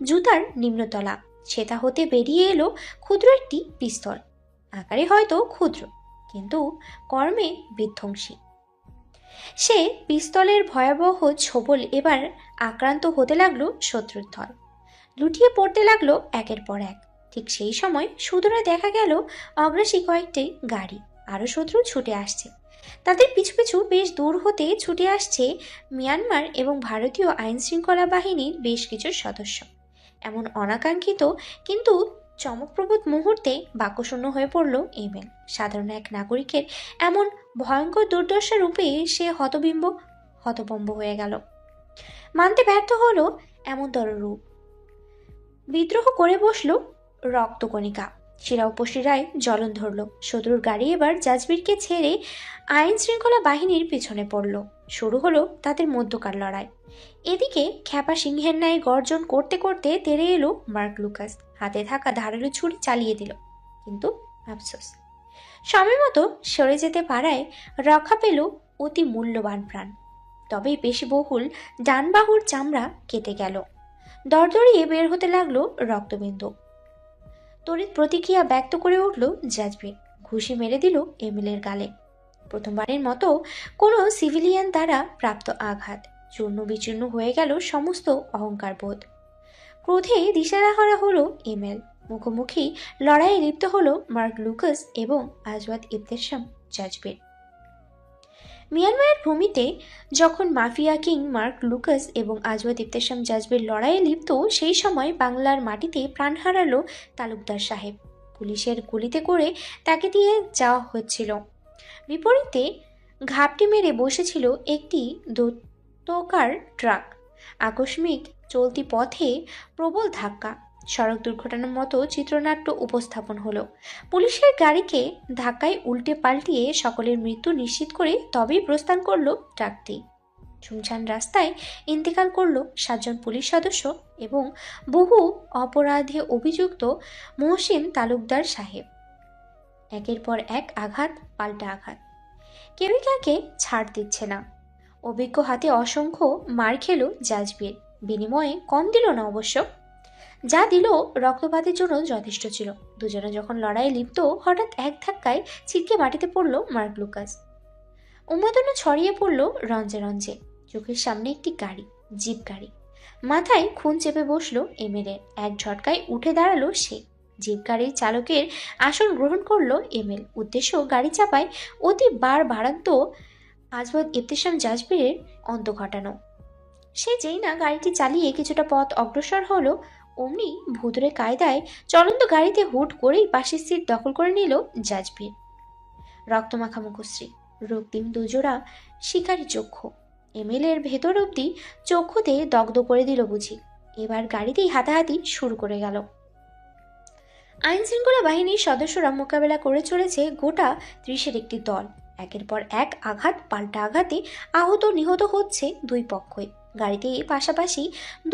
জুতার নিম্নতলা। সেটা হতে বেরিয়ে এলো ক্ষুদ্র একটি পিস্তল। আকারে হয়তো ক্ষুদ্র, কিন্তু কর্মে বিধ্বংসী। সে পিস্তলের ভয়াবহ ছোবল এবার আক্রান্ত হতে লাগলো শত্রুর দল। লুটিয়ে পড়তে লাগলো একের পর এক। ঠিক সেই সময় সুদূরে দেখা গেল অগ্রাসী কয়েকটি গাড়ি। আরও শত্রু ছুটে আসছে। তাদের পিছু পিছু বেশ দূর হতে ছুটে আসছে মিয়ানমার এবং ভারতীয় আইন শৃঙ্খলা বাহিনীর বেশ কিছু সদস্য। এমন অনাকাঙ্ক্ষিত কিন্তু চমকপ্রদ মুহূর্তে বাক্যশূন্য হয়ে পড়ল এমেল। সাধারণ এক নাগরিকের এমন ভয়ঙ্কর দুর্দশা রূপে সে হতভম্ব হয়ে গেল। মানতে ব্যর্থ হলো এমনতর রূপ। বিদ্রোহ করে বসল রক্তকণিকা। শিরা উপশিরায় জ্বলন ধরল। শত্রুর গাড়ি এবার জাজবিরকে ছেড়ে আইন শৃঙ্খলা বাহিনীর পিছনে পড়ল। শুরু হলো তাদের মধ্যকার লড়াই। এদিকে খ্যাপা সিংহের ন্যায় গর্জন করতে করতে তেড়ে এলো মার্ক লুকাস। হাতে থাকা ধারালো ছুরি চালিয়ে দিল, কিন্তু আফসোস, সময় মতো সরে যেতে পারায় রক্ষা পেল অতি মূল্যবান প্রাণ। তবে পেশিবহুল ডান বাহুর চামড়া কেটে গেল। দরদরিয়ে বের হতে লাগলো রক্তবিন্দু। তড়িৎ প্রতিক্রিয়া ব্যক্ত করে উঠল জাজবির। ঘুষি মেরে দিল এমিলের গালে। প্রথমবারের মতো কোনো সিভিলিয়ান দ্বারা প্রাপ্ত আঘাত। চূর্ণ বিচূর্ণ হয়ে গেল সমস্ত অহংকার বোধ। ক্রোধে দিশাহারা হলো এমেল। মুখোমুখি লড়াইয়ে লিপ্ত হলো মার্ক লুকাস এবং আজওয়াদ ইবতেসাম জাজবের। মিয়ানমারের ভূমিতে যখন মাফিয়া কিং মার্ক লুকাস এবং আজওয়াদ ইবতেসাম জাজবের লড়াইয়ে লিপ্ত, সেই সময় বাংলার মাটিতে প্রাণ হারালো তালুকদার সাহেব। পুলিশের গুলিতে করে তাকে দিয়ে যাওয়া হচ্ছিল। বিপরীতে ঘাপটি মেরে বসেছিল একটি দৈত্যকার ট্রাক। আকস্মিক চলতি পথে প্রবল ধাক্কা, সড়ক দুর্ঘটনার মতো চিত্রনাট্য উপস্থাপন হলো। পুলিশের গাড়িকে ধাক্কায় উল্টে পাল্টিয়ে সকলের মৃত্যু নিশ্চিত করে তবেই প্রস্থান করলো ট্রাকটি। শুনশান রাস্তায় ইন্তেকাল করলো 7 জন পুলিশ সদস্য এবং বহু অপরাধে অভিযুক্ত মহসিন তালুকদার সাহেব। একের পর এক আঘাত পাল্টা আঘাত, কেউই কাকে ছাড় দিচ্ছে না। অভিজ্ঞ হাতে অসংখ্য মার খেলো জাজবীর, বিনিময়ে কম দিল না অবশ্য। যা দিল রক্তপাতের জন্য যথেষ্ট ছিল। দুজনে যখন লড়াইয়ে লিপ্ত, হঠাৎ এক ধাক্কায় ছিটকে মাটিতে পড়ল মার্ক লুকাস। উন্মাদনা ছড়িয়ে পড়ল রঞ্জে রঞ্জে। চোখের সামনে একটি গাড়ি, জিপ গাড়ি, মাথায় খুন চেপে বসলো এমএলএ। এক ঝটকায় উঠে দাঁড়ালো সে। জিপ গাড়ির চালকের আসন গ্রহণ করলো এমএল। উদ্দেশ্য গাড়ি চাপায় অতি বাড়ান্ত আজওয়াদ ইবতেসাম জাজবের অন্ত ঘটানো। সে যেই না গাড়িটি চালিয়ে কিছুটা পথ অগ্রসর হলো, অমনি ভুতুরে কায়দায় চলন্ত গাড়িতে হুট করেই পাশের সিট দখল করে নিল জাজবীর। রক্তমাখা মুখশ্রী, রক্তিম দুজোড়া শিকারী চক্ষু, এমএলএর ভেতর অব্দি চক্ষুতে দগ্ধ করে দিল বুঝি। এবার গাড়িতেই হাতাহাতি শুরু করে গেল। আইন শৃঙ্খলা বাহিনীর সদস্যরা মোকাবেলা করে চলেছে গোটা 30-এর একটি দল। একের পর এক আঘাত পাল্টা আঘাতে আহত নিহত হচ্ছে দুই পক্ষই। গাড়িতে পাশাপাশি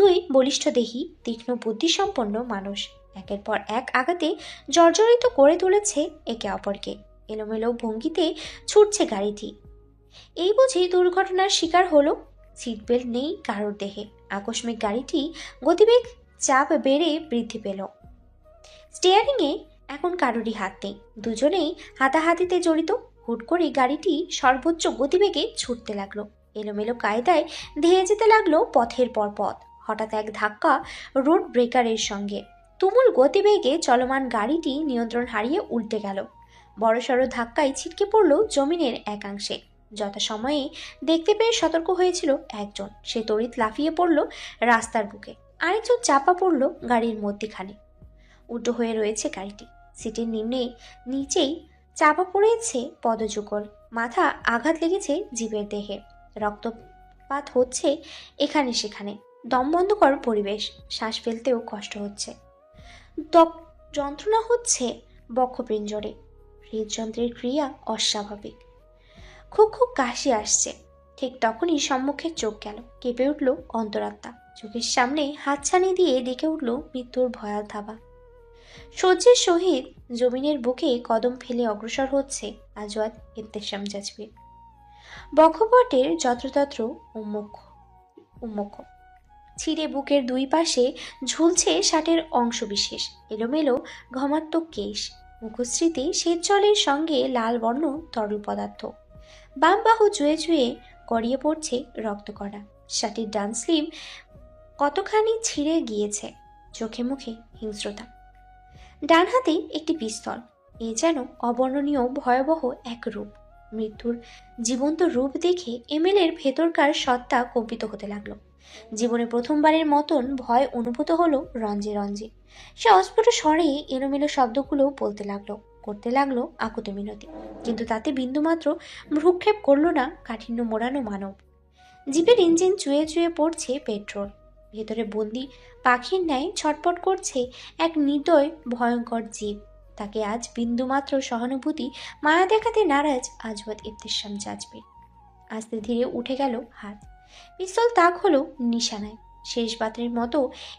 দুই বলিষ্ঠদেহী তীক্ষ্ণ বুদ্ধিসম্পন্ন মানুষ একের পর এক আঘাতে জর্জরিত করে তুলেছে একে অপরকে। এলোমেলো ভঙ্গিতে ছুটছে গাড়িটি। এই বুঝি দুর্ঘটনার শিকার হলো। সিট বেল্ট নেই কারোর দেহে। আকস্মিক গাড়িটি গতিবেগ চাপ বেড়ে বৃদ্ধি পেল। স্টিয়ারিংয়ে এখন কারোরই হাত নেই, দুজনেই হাতাহাতিতে জড়িত। হুট করে গাড়িটি সর্বোচ্চ গতিবেগে ছুটতে লাগলো। এলোমেলো কায়দায় ধেয়ে যেতে লাগলো পথের পর পথ। হঠাৎ এক ধাক্কা রোড ব্রেকারের সঙ্গে তুমুল গতিবেগে চলমান গাড়িটি নিয়ন্ত্রণ হারিয়ে উল্টে গেল। বড়সড় ধাক্কায় ছিটকে পড়ল জমিনের একাংশে। যথাসময়ে দেখতে পেয়ে সতর্ক হয়েছিল একজন, সে তড়িৎ লাফিয়ে পড়ল রাস্তার বুকে। আরেকজন চাপা পড়ল গাড়ির মধ্যখানে। উল্টো হয়ে রয়েছে গাড়িটি। সিটের নিচেই চাপা পড়েছে পদযুগল। মাথা আঘাত লেগেছে জীবের দেহে। রক্তপাত হচ্ছে এখানে সেখানে। দম বন্ধকর পরিবেশ, শ্বাস ফেলতেও কষ্ট হচ্ছে। যন্ত্রণা হচ্ছে বক্ষপিঞ্জরে। হৃদযন্ত্রের ক্রিয়া অস্বাভাবিক। খুব খুব কাশি আসছে। ঠিক তখনই সম্মুখে চোখ গেল, কেঁপে উঠল অন্তরাত্মা। চোখের সামনে হাতছানি দিয়ে ডেকে উঠল মৃত্যুর ভয়াল থাবা। সহ্যের সহিত জমিনের বুকে কদম ফেলে অগ্রসর হচ্ছে আজওয়াদ ইবতেসাম জাজবীর। বক্ষপটের যত্রতত্র উন্মুখ, ছিঁড়ে বুকের দুই পাশে ঝুলছে শার্টের অংশবিশেষ। এলোমেলো ঘমাত্মক কেশ, মুখশ্রীতে শ্বেত জলের সঙ্গে লাল বর্ণ তরল পদার্থ। বাম বাহু জুয়ে জুয়ে গড়িয়ে পড়ছে রক্তকণা। শার্টের ডান স্লিভ কতখানি ছিঁড়ে গিয়েছে। চোখে মুখে হিংস্রতা। ডান হাতে একটি পিস্তল। এ যেন অবর্ণনীয় ভয়াবহ এক রূপ। মৃত্যুর জীবন্ত রূপ দেখে এমএলএর ভেতরকার সত্তা কম্পিত হতে লাগলো। জীবনে প্রথমবারের মতন ভয় অনুভূত হলো রঞ্জে রঞ্জে। সে অস্ফুট স্বরে এলোমেলো শব্দগুলো বলতে লাগলো, করতে লাগলো আকুতি মিনতি, কিন্তু তাতে বিন্দুমাত্র ভ্রুক্ষেপ করলো না কাঠিন্য মোড়ানো মানব। জিপের ইঞ্জিন চুয়ে চুয়ে পড়ছে পেট্রোল। ভেতরে বন্দি পাখির ন্যায় ছটপট করছে এক নির্দয় ভয়ঙ্কর জীব। তাকে আজ বিন্দুমাত্র সহানুভূতি মায়া দেখাতে নারাজ আজওয়াদ ইবতেসাম জাজবীর। আস্তে ধীরে উঠে গেল হাত। পিস্তল তাক হলো নিশানায়। শেষ বাতের মতো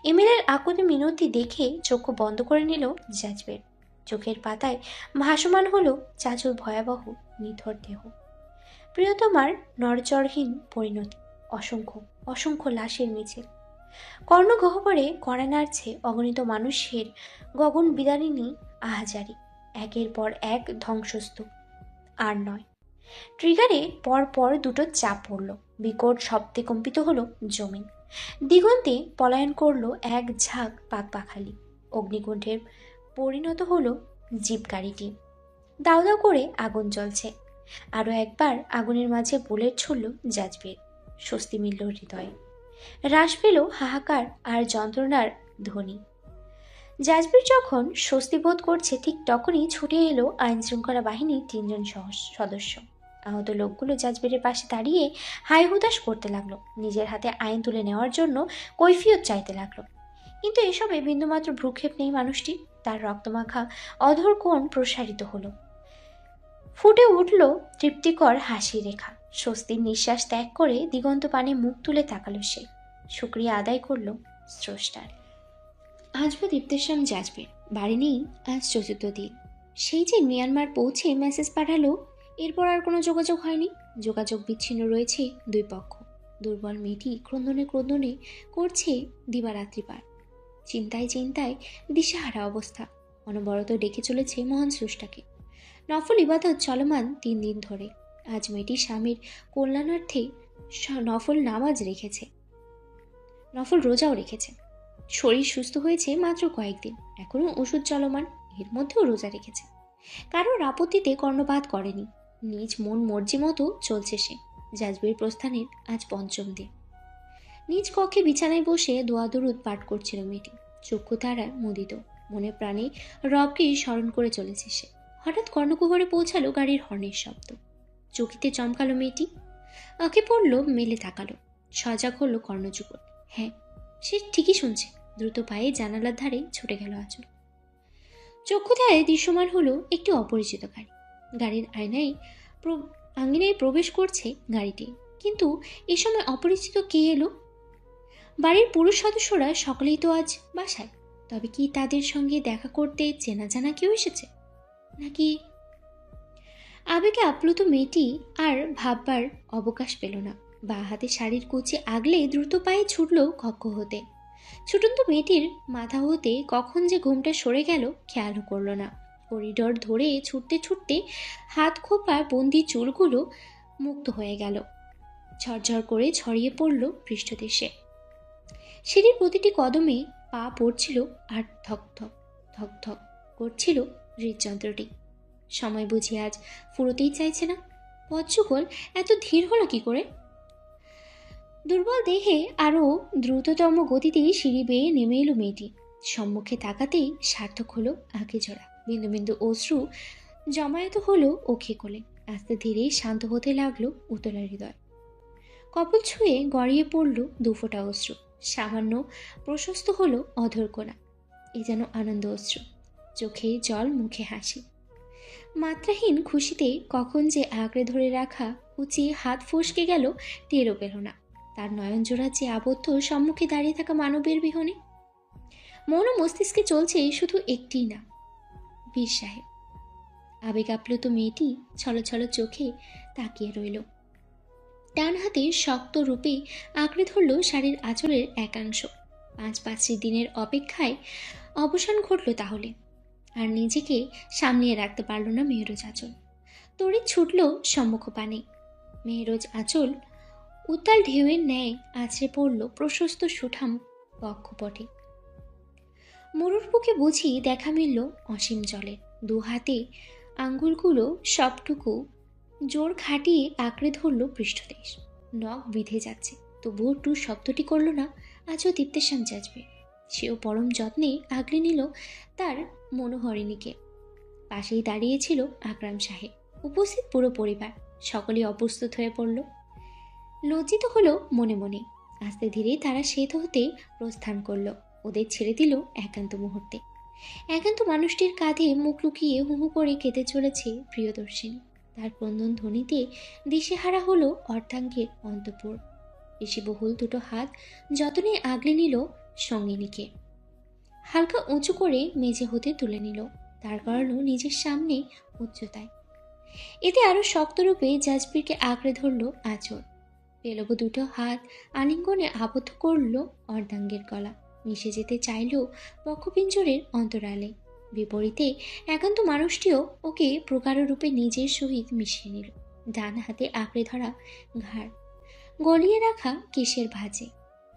এমএলএর আকুতি মিনতি দেখে চক্ষু বন্ধ করে নিল জাজবের। চোখের পাতায় ভাসমান হলো চাচুর ভয়াবহ নিথর দেহ। প্রিয়তমার নড়চড়হীন পরিণতি। অসংখ্য অসংখ্য লাশের মিছিল। কর্ণগহ্বরে কড়া নাড়ছে অগণিত মানুষের গগন বিদারিণী আহাজারি। একের পর এক ধ্বংসস্তূপ। আর নয়। ট্রিগারে পর পর দুটো চাপ পড়ল। বিকট শব্দে কম্পিত হলো জমিন। দিগন্তে পলায়ন করলো এক ঝাঁক পাখপাখালি। অগ্নিকুণ্ঠের পরিণত হলো জিপ গাড়িটি। দাউ দাউ করে আগুন জ্বলছে। আরও একবার আগুনের মাঝে বুলেট ছুড়ল জাজবির। স্বস্তি মিলল হৃদয়ে। হ্রাস পেল হাহাকার আর যন্ত্রণার ধ্বনি। জাজবির যখন স্বস্তি বোধ করছে ঠিক তখনই ছুটে এলো আইন শৃঙ্খলা বাহিনীর 3 জন সদস্য। আহত লোকগুলো জাজবিরের পাশে দাঁড়িয়ে হাই হুতাশ করতে লাগলো, নিজের হাতে আইন তুলে নেওয়ার জন্য কৈফিয়ত চাইতে লাগলো। কিন্তু এসবে বিন্দুমাত্র ভ্রুক্ষেপ নেই মানুষটি। তার রক্তমাখা অধর কোণ প্রসারিত হলো, ফুটে উঠল তৃপ্তিকর হাসি রেখা। স্বস্তির নিঃশ্বাস ত্যাগ করে দিগন্ত পানে মুখ তুলে তাকালো সে। শুকরিয়া আদায় করলো স্রষ্টার। আজও দীপ্তেশ্যাম জাজবির বাড়ি নেই আজ 4th দিন। সেই যে মিয়ানমার পৌঁছে মেসেজ পাঠালো, এরপর আর কোনো যোগাযোগ হয়নি। যোগাযোগ বিচ্ছিন্ন রয়েছে দুই পক্ষ। দুর্বল মেয়েটি ক্রন্দনে ক্রন্দনে করছে দিবারাত্রি পার। চিন্তায় চিন্তায় দিশেহারা অবস্থা। অনবরত ডেকে চলেছে মহান স্রষ্টাকে। নফল ইবাদত চলমান 3 দিন ধরে। আজ মেয়েটি স্বামীর কল্যাণার্থে নফল নামাজ রেখেছে, নফল রোজাও রেখেছে। শরীর সুস্থ হয়েছে মাত্র কয়েকদিন, এখনও ওষুধ চলমান, এর মধ্যেও রোজা রেখেছে। কারোর আপত্তিতে কর্ণপাত করেনি, নিজ মন মর্জি মতো চলছে সে। জাজবির প্রস্থানের আজ 5ম দিন। নিজ কক্ষে বিছানায় বসে দোয়া দরুদ পাঠ করছিল মেয়েটি। চক্ষু তারায় মুদিত, মনে প্রাণে রবকে স্মরণ করে চলেছে সে। হঠাৎ কর্ণকুহরে পৌঁছালো গাড়ির হর্নের শব্দ। চকিতে চমকালো মেয়েটি, আঁকে পড়ল, মেলে তাকালো। সজাগ হলো কর্ণযুগল। হ্যাঁ, সে ঠিকই শুনছে। দ্রুত পায়ে জানালার ধারে ছুটে গেল আঁচল। চক্ষুধায় দৃশ্যমান হলো একটি অপরিচিত গাড়ি। গাড়ির আঙিনায় প্রবেশ করছে গাড়িটি, কিন্তু এ সময় অপরিচিত কে এলো? বাড়ির পুরুষ সদস্যরা সকলেই তো আজ বাসায়। তবে কি তাদের সঙ্গে দেখা করতে চেনা জানা কেউ এসেছে, নাকি? আবেগে আপ্লুত মেয়েটি আর ভাববার অবকাশ পেল না। বা হাতে শাড়ির কুচি আগলে দ্রুত পায়ে ছুটল কক্ষ হতে। ছুটন্ত মেয়েটির মাথা হতে কখন যে ঘুমটা সরে গেল খেয়ালও করল না। করিডর ধরে ছুটতে ছুটতে হাত খোপার বন্দি চুলগুলো মুক্ত হয়ে গেল, ঝরঝর করে ছড়িয়ে পড়ল পৃষ্ঠদেশে। সিঁড়ির প্রতিটি কদমে পা পড়ছিল আর ধক ধক ধক ধক করছিল হৃদযন্ত্রটি। সময় বুঝি আজ ফুরোতেই চাইছে না। পথযুগল এত ধীর হলো কি করে? দুর্বল দেহে আরও দ্রুততম গতিতে সিঁড়ি বেয়ে নেমে এলো মেয়েটি। সম্মুখে তাকাতেই সার্থক হলো আঁকে জোড়া। বিন্দু বিন্দু অশ্রু জমায়েত হলো ওখে কোলে। আস্তে ধীরে শান্ত হতে লাগলো উতলা হৃদয়। কপল ছুঁয়ে গড়িয়ে পড়ল 2 ফোঁটা অশ্রু। সামান্য প্রশস্ত হলো অধর কোণা। এ যেন আনন্দ অশ্রু, চোখে জল, মুখে হাসি। মাত্রাহীন খুশিতে কখন যে আঁকড়ে ধরে রাখা কুচি হাত ফসকে গেল টেরও পেল না। তার নয়নজোড়া যে আবদ্ধ সম্মুখে দাঁড়িয়ে থাকা মানবের বিহনে। মন ও মস্তিষ্কে চলছে শুধু একটিই না, বীর সাহেব। আবেগ আপ্লুত মেয়েটি ছলছল চোখে তাকিয়ে রইল। ডান হাতে শক্ত রূপে আঁকড়ে ধরল শাড়ির আঁচলের একাংশ। 5-5 দিনের অপেক্ষায় অবসান ঘটল তাহলে। আর নিজেকে সামলিয়ে রাখতে পারল না মেহরোজ আঁচল। তড়িৎ ছুটল সম্মুখ পানে। মেহরোজ আঁচল উত্তাল ঢেউয়ের ন্যায় আছড়ে পড়ল প্রশস্ত সুঠাম বক্ষপটে। মরুর বুকে বুঝি দেখা মিলল অসীম জলের। 2 হাতে আঙ্গুলগুলো সবটুকু জোর খাটিয়ে আঁকড়ে ধরল পৃষ্ঠদেশ। নখ বিঁধে যাচ্ছে, তবুও টু শব্দটি করল না আজও দীপ্তেশ্যাম জাজবে। সেও পরম যত্নে আগলে নিল তার মনোহরিণীকে। পাশেই দাঁড়িয়েছিল আকরাম সাহেব, উপস্থিত পুরো পরিবার। সকলেই অপ্রস্তুত হয়ে পড়ল। লজ্জিত হলো মনে মনে। আস্তে ধীরে তারা শ্বেত হতে প্রস্থান করলো। ওদের ছেড়ে দিল একান্ত মুহূর্তে। একান্ত মানুষটির কাঁধে মুখ লুকিয়ে হু হু করে কেঁদে চলেছে প্রিয়দর্শিনী। তার ক্রন্দন ধ্বনিতে দিশেহারা হলো অর্ধাঙ্গের অন্তঃপুর। পেশিবহুল 2টো হাত যতনে আগলে নিল সঙ্গিনীকে। হালকা উঁচু করে মেঝে হতে তুলে নিল, তার করালো নিজের সামনে উচ্চতায়। এতে আরো শক্তরূপে জাজবিরকে আঁকড়ে ধরল আঁচল। পেলব 2টো হাত আলিঙ্গনে আবদ্ধ করল অর্ধাঙ্গের গলা। মিশে যেতে চাইল বক্ষপিঞ্জরের অন্তরালে। বিপরীতে একান্ত মানুষটিও ওকে প্রগাঢ় রূপে নিজের সহিত মিশিয়ে নিল। ডান হাতে আঁকড়ে ধরা ঘাড়, গলিয়ে রাখা কেশের ভাঁজে।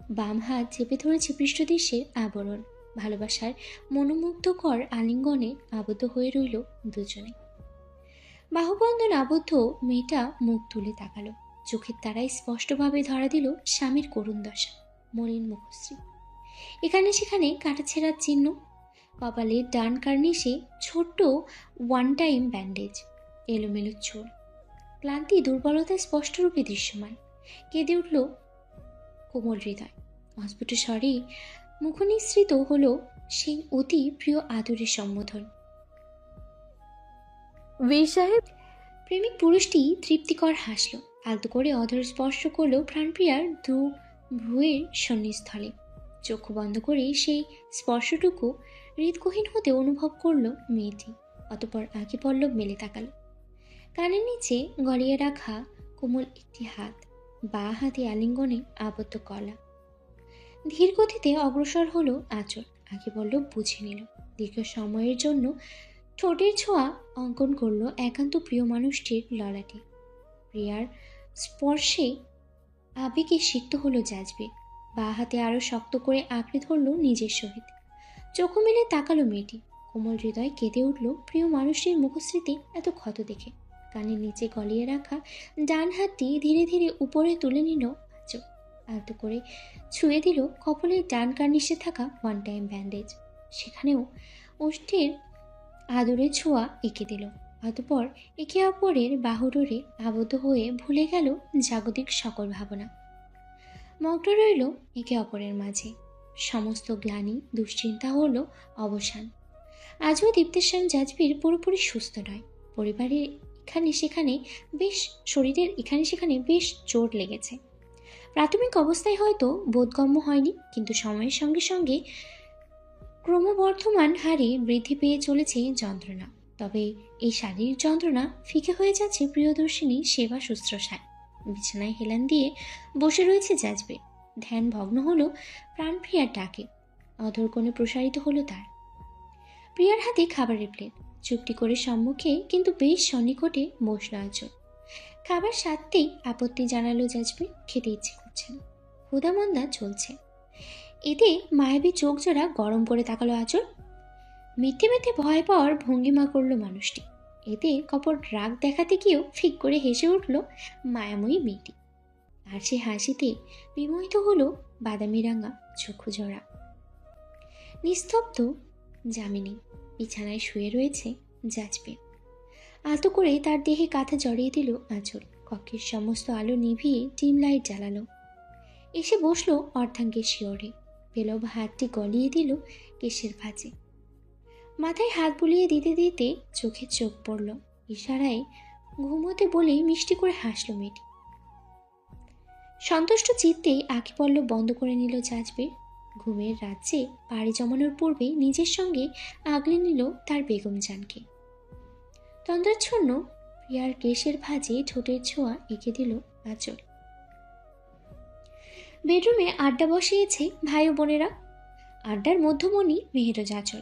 বাম হাত চেপে ধরেছে পৃষ্ঠদেশের আবরণ। ভালোবাসার মনোমুগ্ধকর আলিঙ্গনে আবদ্ধ হয়ে রইল দুজনে। বাহুবন্ধন আবদ্ধ মেয়েটা মুখ তুলে তাকালো। চোখের তারায় স্পষ্টভাবে ধরা দিল স্বামীর করুণ দশা, মলিন মুখশ্রী। এখানে সেখানে কাটাছেঁড়ার চিহ্ন, কপালের ডান কার্নিশে ছোট্ট ওয়ান টাইম ব্যান্ডেজ, এলোমেলো চুল, ক্লান্তি দুর্বলতা স্পষ্টরূপে দৃশ্যমান। কেঁদে উঠল কোমল হৃদয়। অস্ফুট স্বরে মুখনিসৃত হল সেই অতি প্রিয় আদরের সম্বোধন। বীর সাহেব। প্রেমিক পুরুষটি তৃপ্তিকর হাসল, আলতো করে অধর স্পর্শ করল প্রাণপ্রিয়ার দু ভ্রুয়ের সন্নিস্থলে। চক্ষু বন্ধ করে সেই স্পর্শটুকু হৃদগহীন হতে অনুভব করল মেয়েটি। অতঃপর আঁকি পল্লব মেলে তাকাল। কানের নিচে গলিয়ে রাখা কোমল একটি হাত, বাঁ হাতে আলিঙ্গনে আবদ্ধ কলা। ধীর গতিতে অগ্রসর হলো আঁচল। আঁকি পল্লব বুঝে নিল। দীর্ঘ সময়ের জন্য ঠোঁটের ছোঁয়া অঙ্কন করলো একান্ত প্রিয় মানুষটির ললাটে। প্রিয়ার স্পর্শে আবেগে সিক্ত হলো জাজবে। বাঁ হাতে আরো শক্ত করে আঁকড়ে ধরল নিজের সহিত। চোখ মেলে তাকালো মেয়েটি। কোমল হৃদয় কেঁদে উঠল প্রিয় মানুষটির মুখশ্রীতে এত ক্ষত দেখে। কানের নিচে গলিয়ে রাখা ডান হাতটি ধীরে ধীরে উপরে তুলে নিল আঁচল। আলতো করে ছুঁয়ে দিল কপালের ডান কার্নিশে থাকা ওয়ান টাইম ব্যান্ডেজ। সেখানেও ওষ্ঠের আদরের ছোঁয়া এঁকে দিল। অতঃপর একে অপরের বাহুডোরে আবদ্ধ হয়ে ভুলে গেল জাগতিক সকল ভাবনা। মগ্ন রইল একে অপরের মাঝে। সমস্ত গ্লানি দুশ্চিন্তা হল অবসান। আজও দীপ্তেশ্যাম জাজবির পুরোপুরি সুস্থ নয়। পরিবারের শরীরের এখানে সেখানে বেশ চোট লেগেছে। প্রাথমিক অবস্থায় হয়তো বোধগম্য হয়নি, কিন্তু সময়ের সঙ্গে সঙ্গে ক্রমবর্ধমান হারে বৃদ্ধি পেয়ে চলেছে যন্ত্রণা। তবে এই শারীরিক যন্ত্রণা ফিকে হয়ে যাচ্ছে প্রিয়দর্শিনী সেবা শুশ্রূষায়। বিছানায় হেলান দিয়ে বসে রয়েছে জাজবে। ধ্যান ভগ্ন হলো প্রাণপ্রিয়ার ডাকে। অধর কোণে প্রসারিত হলো তার। প্রিয়ার হাতে খাবারের প্লেট, চুপটি করে সম্মুখে কিন্তু বেশ সন্নিকটে বসল আঁচল। খাবার সারতেই আপত্তি জানালো জাজবে। খেতে ইচ্ছে করছে না, ক্ষুধামন্দা চলছে। এতে মায়াবী চোখ জোড়া গরম করে তাকালো আঁচল। মিথ্যে মিথ্যে ভয় পাওয়ার ভঙ্গিমা করলো মানুষটি। এতে কপট রাগ দেখাতে গিয়েও ফিক করে হেসে উঠল মায়াময়ী মেয়েটি। আর সে হাসিতে বিমোহিত হলো বাদামি রাঙা চক্ষু জোড়া। নিস্তব্ধ যামিনী বিছানায় শুয়ে রয়েছে জাজবে। আলতো করে তার দেহে কাঁথা জড়িয়ে দিল আঁচল। কক্ষের সমস্ত আলো নিভিয়ে ডিম লাইট জ্বালালো। এসে বসলো অর্ধাঙ্গের শিয়রে। পেলব হাতটি গলিয়ে দিল কেশের ভাঁজে। মাথায় হাত বুলিয়ে দিতে দিতে চোখে চোখ পড়ল। ইশারায় ঘুমোতে বলেই মিষ্টি করে হাসলো মেয়েটি। সন্তুষ্ট চিত্তেই আঁকি পল্লব বন্ধ করে নিল জাজবে। ঘুমের রাজ্যে পাড়ি জমানোর পূর্বে নিজের সঙ্গে আগলে নিল তার বেগম জানকে। তন্দ্রাচ্ছন্ন প্রিয়ার কেশের ভাঁজে ঠোঁটের ছোঁয়া এঁকে দিল আঁচল। বেডরুমে আড্ডা বসিয়েছে ভাই ও বোনেরা। আড্ডার মধ্যমণি মেহেরজ আঁচল।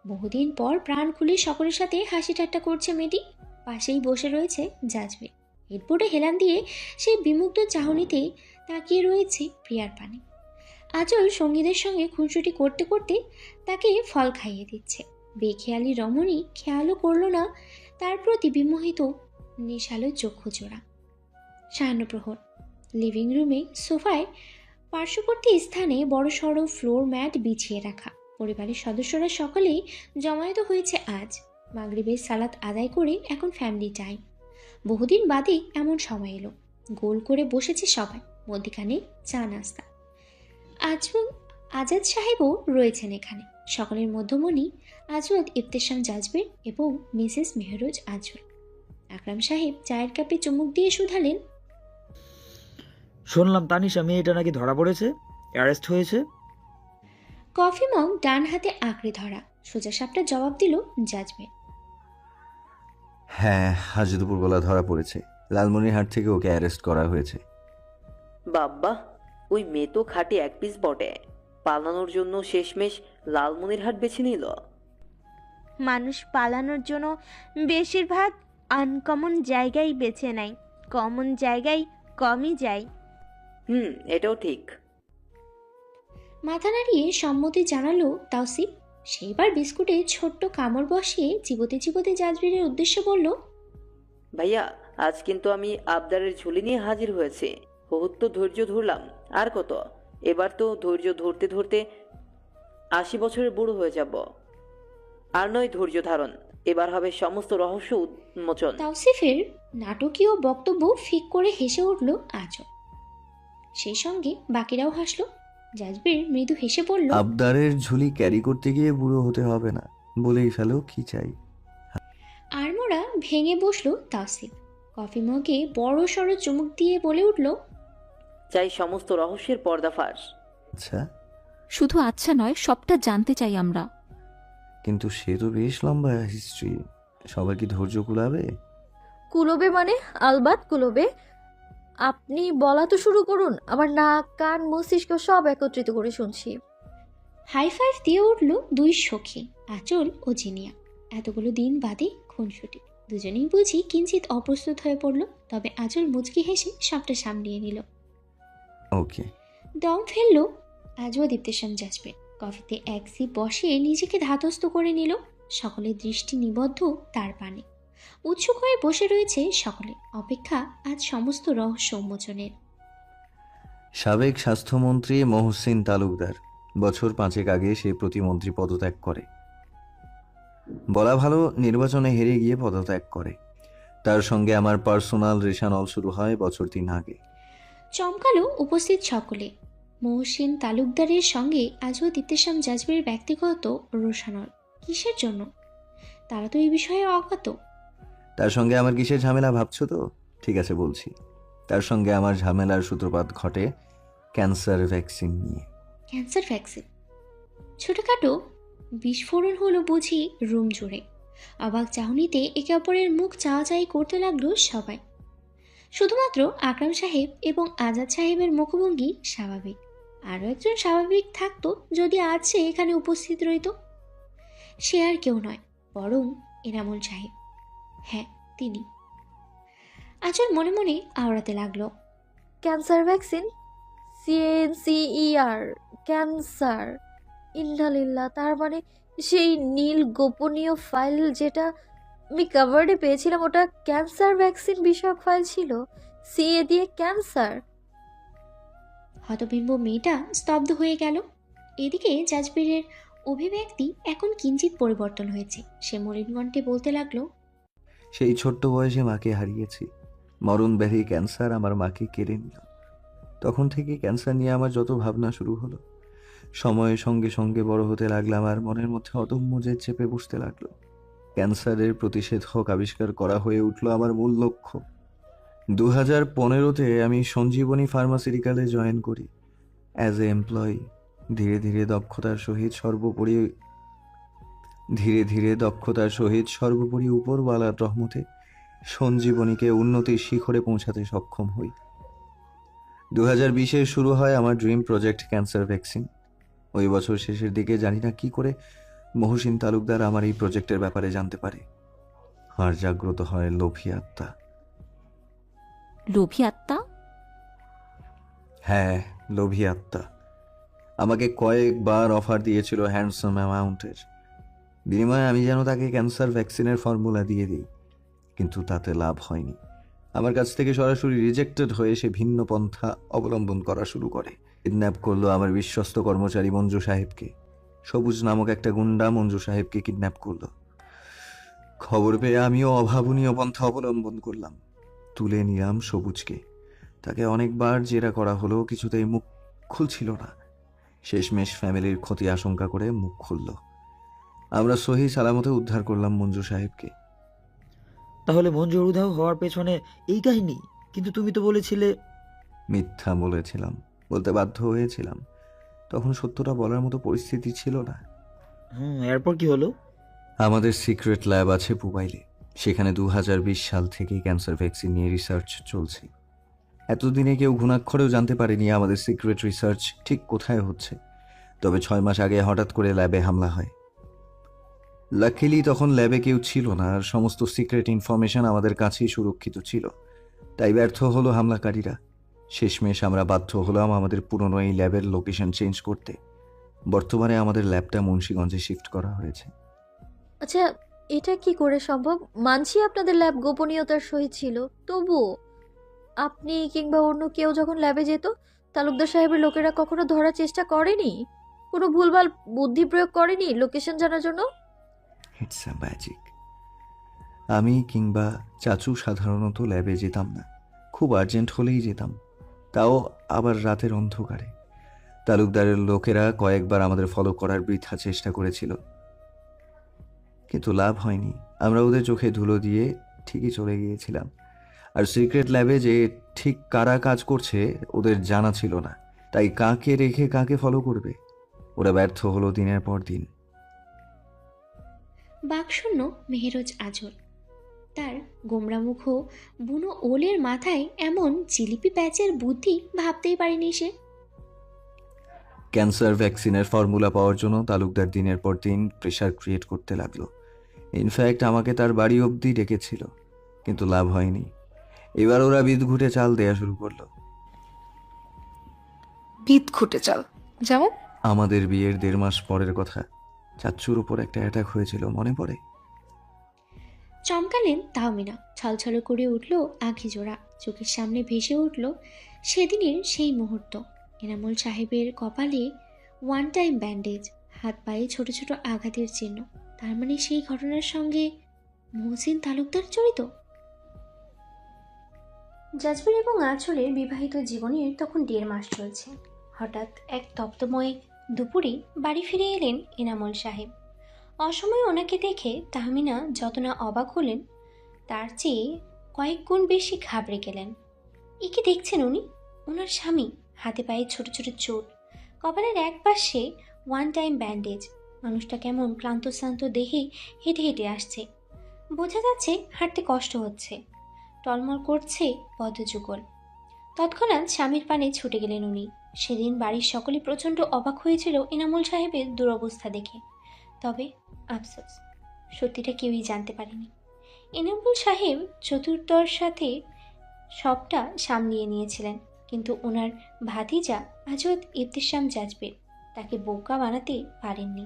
বহুদিন পর প্রাণ খুলে সকলের সাথে হাসি ঠাট্টা করছে মেয়েটি। পাশেই বসে রয়েছে জাজবে। হেডবোর্ডে হেলান দিয়ে সেই বিমুগ্ধ চাহনিতে তাকিয়ে রয়েছে প্রিয়ার পানে। আঁচল সঙ্গীদের সঙ্গে খুনসুটি করতে করতে তাকে ফল খাইয়ে দিচ্ছে। বেখেয়ালি রমণী খেয়ালও করল না তার প্রতি বিমোহিত নেশালো চক্ষু জোড়া। সায়াহ্নপ্রহর। লিভিং রুমে সোফায় পার্শ্ববর্তী স্থানে বড় সড় ফ্লোর ম্যাট বিছিয়ে রাখা। পরিবারের সদস্যরা সকলেই জমায়েত হয়েছে আজ। মাগরিবের সালাত আদায় করে এখন ফ্যামিলি টাইম। বহুদিন বাদে এমন সময় এলো। গোল করে বসেছে সবাই, মধ্যখানে চা নাস্তা। আজাদ সাহেবও রয়েছেন এখানে। সকলের মধ্যমণি আজওয়াদ ইফতেশাম জাজবের এবং মিসেস মেহরোজ আঁচল। আকরাম সাহেব চায়ের কাপে চুমুক দিয়ে শুধালেন, শুনলাম তানিশা মেয়েটা নাকি ধরা পড়েছে, অ্যারেস্ট হয়েছে। কফি মগ ডান হাতে আঁকড়ে ধরা সোজা সাপটা জবাব দিল জাজবে। হ্যাঁ, আজ দুপুরবেলা ধরা পড়েছে। লালমনিরহাট থেকে ওকে অ্যারেস্ট করা হয়েছে। বাব্বা, ওই মেয়ে তো খাঁটি এক পিস বটে। পালানোর জন্য শেষমেশ লালমনিরহাট বেছে নিল। মানুষ পালানোর জন্য বেশিরভাগ আনকমন জায়গায় বেছে নেয়, কমন জায়গায় কমই যায়। এটাও ঠিক। মাথা নাড়িয়ে সম্মতি জানালো তাওসিফ। সেইবার বিস্কুটে ছোট্ট কামড় বসিয়ে চিবোতে চিবোতে জাজবেরের উদ্দেশ্যে বলল, ভাইয়া, আজ কিন্তু আমি আবদারের ঝুলি নিয়ে হাজির হয়েছি। বহুত তো ধৈর্য ধরলাম, আর কত? এবার তো ধৈর্য ধরতে ধরতে 80 বছরের বুড়ো হয়ে যাব। আর নয় ধৈর্য ধারণ, এবার হবে সমস্ত রহস্য উন্মোচন। তাওসিফের নাটকীয় বক্তব্য ফিক করে হেসে উঠল আঁচল। সেই সঙ্গে বাকিরাও হাসলো। জাজবের মৃদু হেসে বলল, আবদারের ঝুলি ক্যারি করতে গিয়ে বুড়ো হতে হবে না, বলেই ফেলো কি চাই। আড়মোড়া ভেঙে বসলো তাওসিফ। কফি মগে বড় সড়ো চুমুক দিয়ে বলে উঠল, চাই সমস্ত রহস্যের পর্দাফাশ। আচ্ছা, শুধু আচ্ছা নয়, সবটা জানতে চাই আমরা। কিন্তু সে তো বেশ লম্বা হিস্ট্রি, সবার কি ধৈর্য কুলাবে? কুলোবে মানে? আলবাত কুলোবে। আপনি বলা তো শুরু করুন, আমার নাক কান মস্তিষ্ক সব একত্রিত করে শুনছি। হাই ফাইভ দিয়ে উঠল দুই সখী, আঁচল ও জিনিয়া। এতগুলো দিন বাদে খুনসুটি, দুজনেই বুঝি কিঞ্চিত অপ্রস্তুত হয়ে পড়ল। তবে আঁচল মুচকি হেসে সবটা সামলিয়ে নিল। ওকে। দম ফেলল আজও দীপ্তেশন জাজবের। কফিতে এক সিপ বসিয়ে নিজেকে ধাতস্থ করে নিল। সকলের দৃষ্টি নিবদ্ধ তার পানে। উৎসুক হয়ে বসে রয়েছে সকলে, অপেক্ষা আজ সমস্ত রহস্য উন্মোচনের। সাবেক স্বাস্থ্যমন্ত্রী মহসিন তালুকদার বছর 5 আগে সে প্রতিমন্ত্রী পদত্যাগ করে। বলা ভালো, নির্বাচনে হেরে গিয়ে পদত্যাগ করে। তার সঙ্গে আমার পার্সোনাল রেশানল শুরু হয় বছর 3 আগে। চমকালো উপস্থিত সকলে। মহসিন তালুকদারের সঙ্গে আজও দীপ্তেশাম জাজবের ব্যক্তিগত রোশানল। কিসের জন্য? তারা তো এই বিষয়ে অজ্ঞাত। তার সঙ্গে আমার কিসের ঝামেলা ভাবছো তো? ঠিক আছে বলছি। তার সঙ্গে আমার ঝামেলার সূত্রপাত ঘটে ক্যান্সার ভ্যাকসিন নিয়ে। Cancer vaccine? ছোটখাটো বিস্ফোরণ হলো বুঝি রুম জুড়ে। অবাক চাহনিতে একে অপরের মুখ চাওয়াচাই করতে লাগলো সবাই। শুধুমাত্র আকরাম সাহেব এবং আজাদ সাহেবের মুখভঙ্গি স্বাভাবিক। আরও একজন স্বাভাবিক থাকতো যদি আজ সে এখানে উপস্থিত রইত। সে আর কেউ নয়, বরং এনামুল সাহেব। হ্যাঁ, তিনি। আচল মনে মনে আওড়াতে লাগলো, ক্যান্সার ভ্যাকসিন, CNCER, ক্যান্সার। ইন্নালিল্লাহ, তার মানে সেই নীল গোপনীয় ফাইল যেটা আমি কাভার্ডে পেয়েছিলাম, ওটা ক্যান্সার ভ্যাকসিন বিষয়ক ফাইল ছিল। CA দিয়ে ক্যান্সার। হতবিম্ব মেয়েটা স্তব্ধ হয়ে গেল। এদিকে জাজবেরের অভিব্যক্তি এখন কিঞ্চিত পরিবর্তন হয়েছে। সে মলিন কণ্ঠে বলতে লাগলো, সেই ছোট্ট বয়সে মাকে হারিয়েছি। মরণ ব্যাধি ক্যান্সার আমার মাকে কেড়ে নিল। তখন থেকে ক্যান্সার নিয়ে আমার যত ভাবনা শুরু হলো। সময়ের সঙ্গে সঙ্গে বড় হতে লাগলাম, আর মনের মধ্যে অদম্য জেদ চেপে বসতে লাগলো। ক্যান্সারের প্রতিষেধক আবিষ্কার করা হয়ে উঠল আমার মূল লক্ষ্য। 2015-তে আমি সঞ্জীবনী ফার্মাসিউটিক্যালে জয়েন করি অ্যাজ এ এমপ্লয়ি। ধীরে ধীরে দক্ষতার সহিত সর্বোপরি উপরওয়ালার রহমতে সঞ্জীবনীকে উন্নতির শিখরে পৌঁছাতে সক্ষম হই। 2020-এ শুরু হয় আমার ড্রিম প্রজেক্ট ক্যান্সার ভ্যাকসিন। ওই বছর শেষের দিকে জানি না কি করে মহসিন তালুকদার আমার এই প্রজেক্টের ব্যাপারে জানতে পারে। আর জাগ্রত হয় লোভী আত্মা। লোভী আত্মা? হ্যাঁ, লোভী আত্মা। আমাকে কয়েকবার অফার দিয়েছিল হ্যান্ডসাম অ্যামাউন্টের বিনিময়ে আমি যেন তাকে ক্যান্সার ভ্যাকসিনের ফর্মুলা দিয়ে দিই, কিন্তু তাতে লাভ হয়নি। আমার কাছ থেকে সরাসরি রিজেক্টেড হয়ে সে ভিন্ন পন্থা অবলম্বন করা শুরু করে। কিডন্যাপ করলো আমার বিশ্বস্ত কর্মচারী মঞ্জু সাহেবকে। সবুজ নামক একটা গুন্ডা মঞ্জু সাহেবকে কিডন্যাপ করলো। খবর পেয়ে আমিও অভাবনীয় পন্থা অবলম্বন করলাম। তুলে নিলাম সবুজকে। তাকে অনেকবার জেরা করা হলো, কিছুতেই মুখ খুলছিল না। শেষমেশ ফ্যামিলির ক্ষতি আশঙ্কা করে মুখ খুলল। আমরা সহি সালামতে উদ্ধার করলাম মঞ্জু সাহেবকে। তাহলে মঞ্জুর উধাও হওয়ার পেছনে এই কাহিনী? কিন্তু তুমি তো বলেছিলে। মিথ্যা বলেছিলাম, বলতে বাধ্য হয়েছিলাম। তখন সত্যটা বলার মতো পরিস্থিতি ছিল না। এরপর কি হলো? আমাদের সিক্রেট ল্যাব আছে পুবাইলে। সেখানে 2020 সাল থেকে ক্যান্সার ভ্যাকসিন নিয়ে রিসার্চ চলছে। এতদিনে কেউ ঘুণাক্ষরেও জানতে পারেনি আমাদের সিক্রেট রিসার্চ ঠিক কোথায় হচ্ছে। তবে 6 মাস আগে হঠাৎ করে ল্যাবে হামলা হয়। লাকিলি তখন ল্যাবে কেউ ছিল না, আর সমস্ত সিক্রেট ইনফরমেশন আমাদের কাছেই সুরক্ষিত ছিল। তাই ব্যর্থ হলো হামলাকারীরা। শেষমেশ আমরা বাধ্য হলাম আমাদের পুরনো এই ল্যাবের লোকেশন চেঞ্জ করতে। বর্তমানে আমাদের ল্যাবটা মুন্সিগঞ্জে শিফট করা হয়েছে। আচ্ছা, এটা কি করে সম্ভব? মানছি আপনাদের ল্যাব গোপনীয়তার সহিত ছিল, তবুও আপনি কিংবা অন্য কেউ যখন ল্যাবে যেত, তালুকদার সাহেবের লোকেরা কখনো ধরার চেষ্টা করেনি? কোনো ভুলভাল বুদ্ধি প্রয়োগ করেনি লোকেশন জানার জন্য? It's a magic. আমি কিংবা চাচু সাধারণত ল্যাবে যেতাম না, খুব আর্জেন্ট হলেই যেতাম, তাও আবার রাতের অন্ধকারে। তালুকদারের লোকেরা কয়েকবার আমাদের ফলো করার বৃথা চেষ্টা করেছিল, কিন্তু লাভ হয়নি। আমরা ওদের চোখে ধুলো দিয়ে ঠিকই চলে গিয়েছিলাম। আর সিক্রেট ল্যাবে যে ঠিক কারা কাজ করছে ওদের জানা ছিল না, তাই কাকে রেখে কাকে ফলো করবে। ওরা ব্যর্থ হলো দিনের পর দিন। বাকশূন্য মেহেরোজ আজল। তার গোমরা মুখ ও বুনো ওলের মাথায় এমন জিলিপি প্যাচের বুদ্ধি ভাবতেই পারেনি সে। ক্যান্সার ভ্যাকসিনের ফর্মুলা পাওয়ার জন্য তালুকদার দিনের পর দিন প্রেশার ক্রিয়েট করতে লাগলো। ইনফ্যাক্ট আমাকে তার বাড়ি অবধি ডেকেছিল, কিন্তু লাভ হয়নি। এবার ওরা বিদঘুটে চাল দেয়া শুরু করলো। বিদঘুটে চাল যেমন? আমাদের বিয়ের 1.5 মাস পরের কথা, চাচ্চুর উপর একটা অ্যাটাক হয়েছিল, মনে পড়ে? চমকালেন তাহমিনা। ছলছল করে উঠল আঁখি জোড়া, চোখের সামনে ভেসে উঠল সেদিনের সেই মুহূর্ত। এনামুল সাহেবের কপালে ওয়ান টাইম ব্যান্ডেজ, হাত পায়ে ছোট ছোট আঘাতের চিহ্ন। তার মানে সেই ঘটনার সঙ্গে মহসিন তালুকদার জড়িত। জাজবের এবং আঁচলের বিবাহিত জীবনের তখন 1.5 মাস চলছে। হঠাৎ এক তপ্তময় দুপুরে বাড়ি ফিরে এলেন এনামুল সাহেব। অসময়ে ওনাকে দেখে তাহমিনা যত না অবাক হলেন, তার চেয়ে কয়েক গুণ বেশি ঘাবড়ে গেলেন। এ কি দেখছেন উনি? ওনার স্বামী, হাতে পায়ে ছোট ছোট চোট, কপালের এক পাশে ওয়ান টাইম ব্যান্ডেজ। মানুষটা কেমন ক্লান্ত শ্রান্ত দেহে হেঁটে হেঁটে আসছে, বোঝা যাচ্ছে হাঁটতে কষ্ট হচ্ছে। টলমল করছে পদযুগল। তৎক্ষণাৎ স্বামীর পানে ছুটে গেলেন উনি। সেদিন বাড়ির সকলে প্রচণ্ড অবাক হয়েছিল এনামুল সাহেবের দুরবস্থা দেখে। তবে আফসোস, সত্যিটা কেউই জানতে পারেনি। এনামুল সাহেব চতুর্দর সাথে সবটা সামলিয়ে নিয়েছিলেন, কিন্তু ওনার ভাতিজা আজওয়াদ ইবতিসাম জাজবের তাকে বোকা বানাতে পারেননি।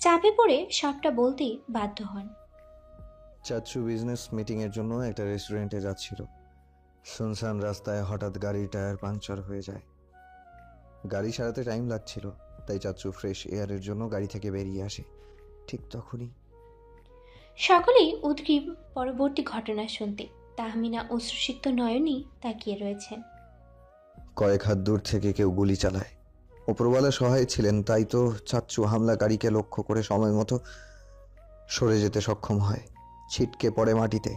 চাপে পড়ে সবটা বলতে বাধ্য হন। চাচ্চু বিজনেস মিটিংয়ের জন্য একটা রেস্টুরেন্টে যাচ্ছিল। শুনশান রাস্তায় হঠাৎ গাড়ির টায়ার পাংচার হয়ে যায়। গাড়ি সারাতে টাইম লাগছিল, তাই চাচ্চু ফ্রেশ এয়ারের জন্য গাড়ি থেকে বেরিয়ে আসে। ঠিক তখনই সকলেই উদ্গ্রীব পরবর্তী ঘটনা শুনতে। তাহমিনা অশ্রুসিক্ত নয়নই তাকিয়ে রয়েছেন। কয়েক হাত দূর থেকে কেউ গুলি চালায়। ওপরওয়ালা সহায় ছিলেন, তাই তো চাচ্চু হামলাকারীকে লক্ষ্য করে সময় মতো সরে যেতে সক্ষম হয়। ছিটকে পড়ে মাটিতে,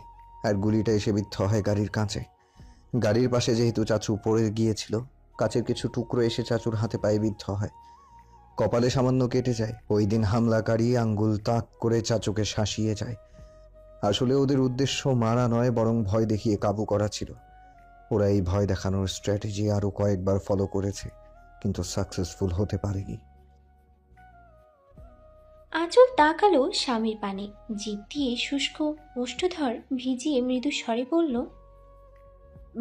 আর গুলিটা এসে বিদ্ধ হয় গাড়ির কাঁচে। গাড়ির পাশে যেহেতু চাচু পড়ে গিয়েছিল, কাচের কিছু টুকরো এসে চাচুর হাতে পায়ে বিদ্ধ হয়। কপালে সামান্য কেটে যায়। ওই দিন হামলাকারী আঙ্গুল তাক করে চাচুকে শাসিয়ে যায়। আসলে ওদের উদ্দেশ্য মারা নয়, বরং ভয় দেখিয়ে কাবু করা ছিল। ওরা এই ভয় দেখানোর স্ট্র্যাটেজি আরও কয়েকবার ফলো করেছে, কিন্তু সাকসেসফুল হতে পারেনি। আঁচল তাকালো স্বামীর পানে, জিভ দিয়ে শুষ্ক ওষ্ঠধর ভিজিয়ে মৃদু স্বরে বলল,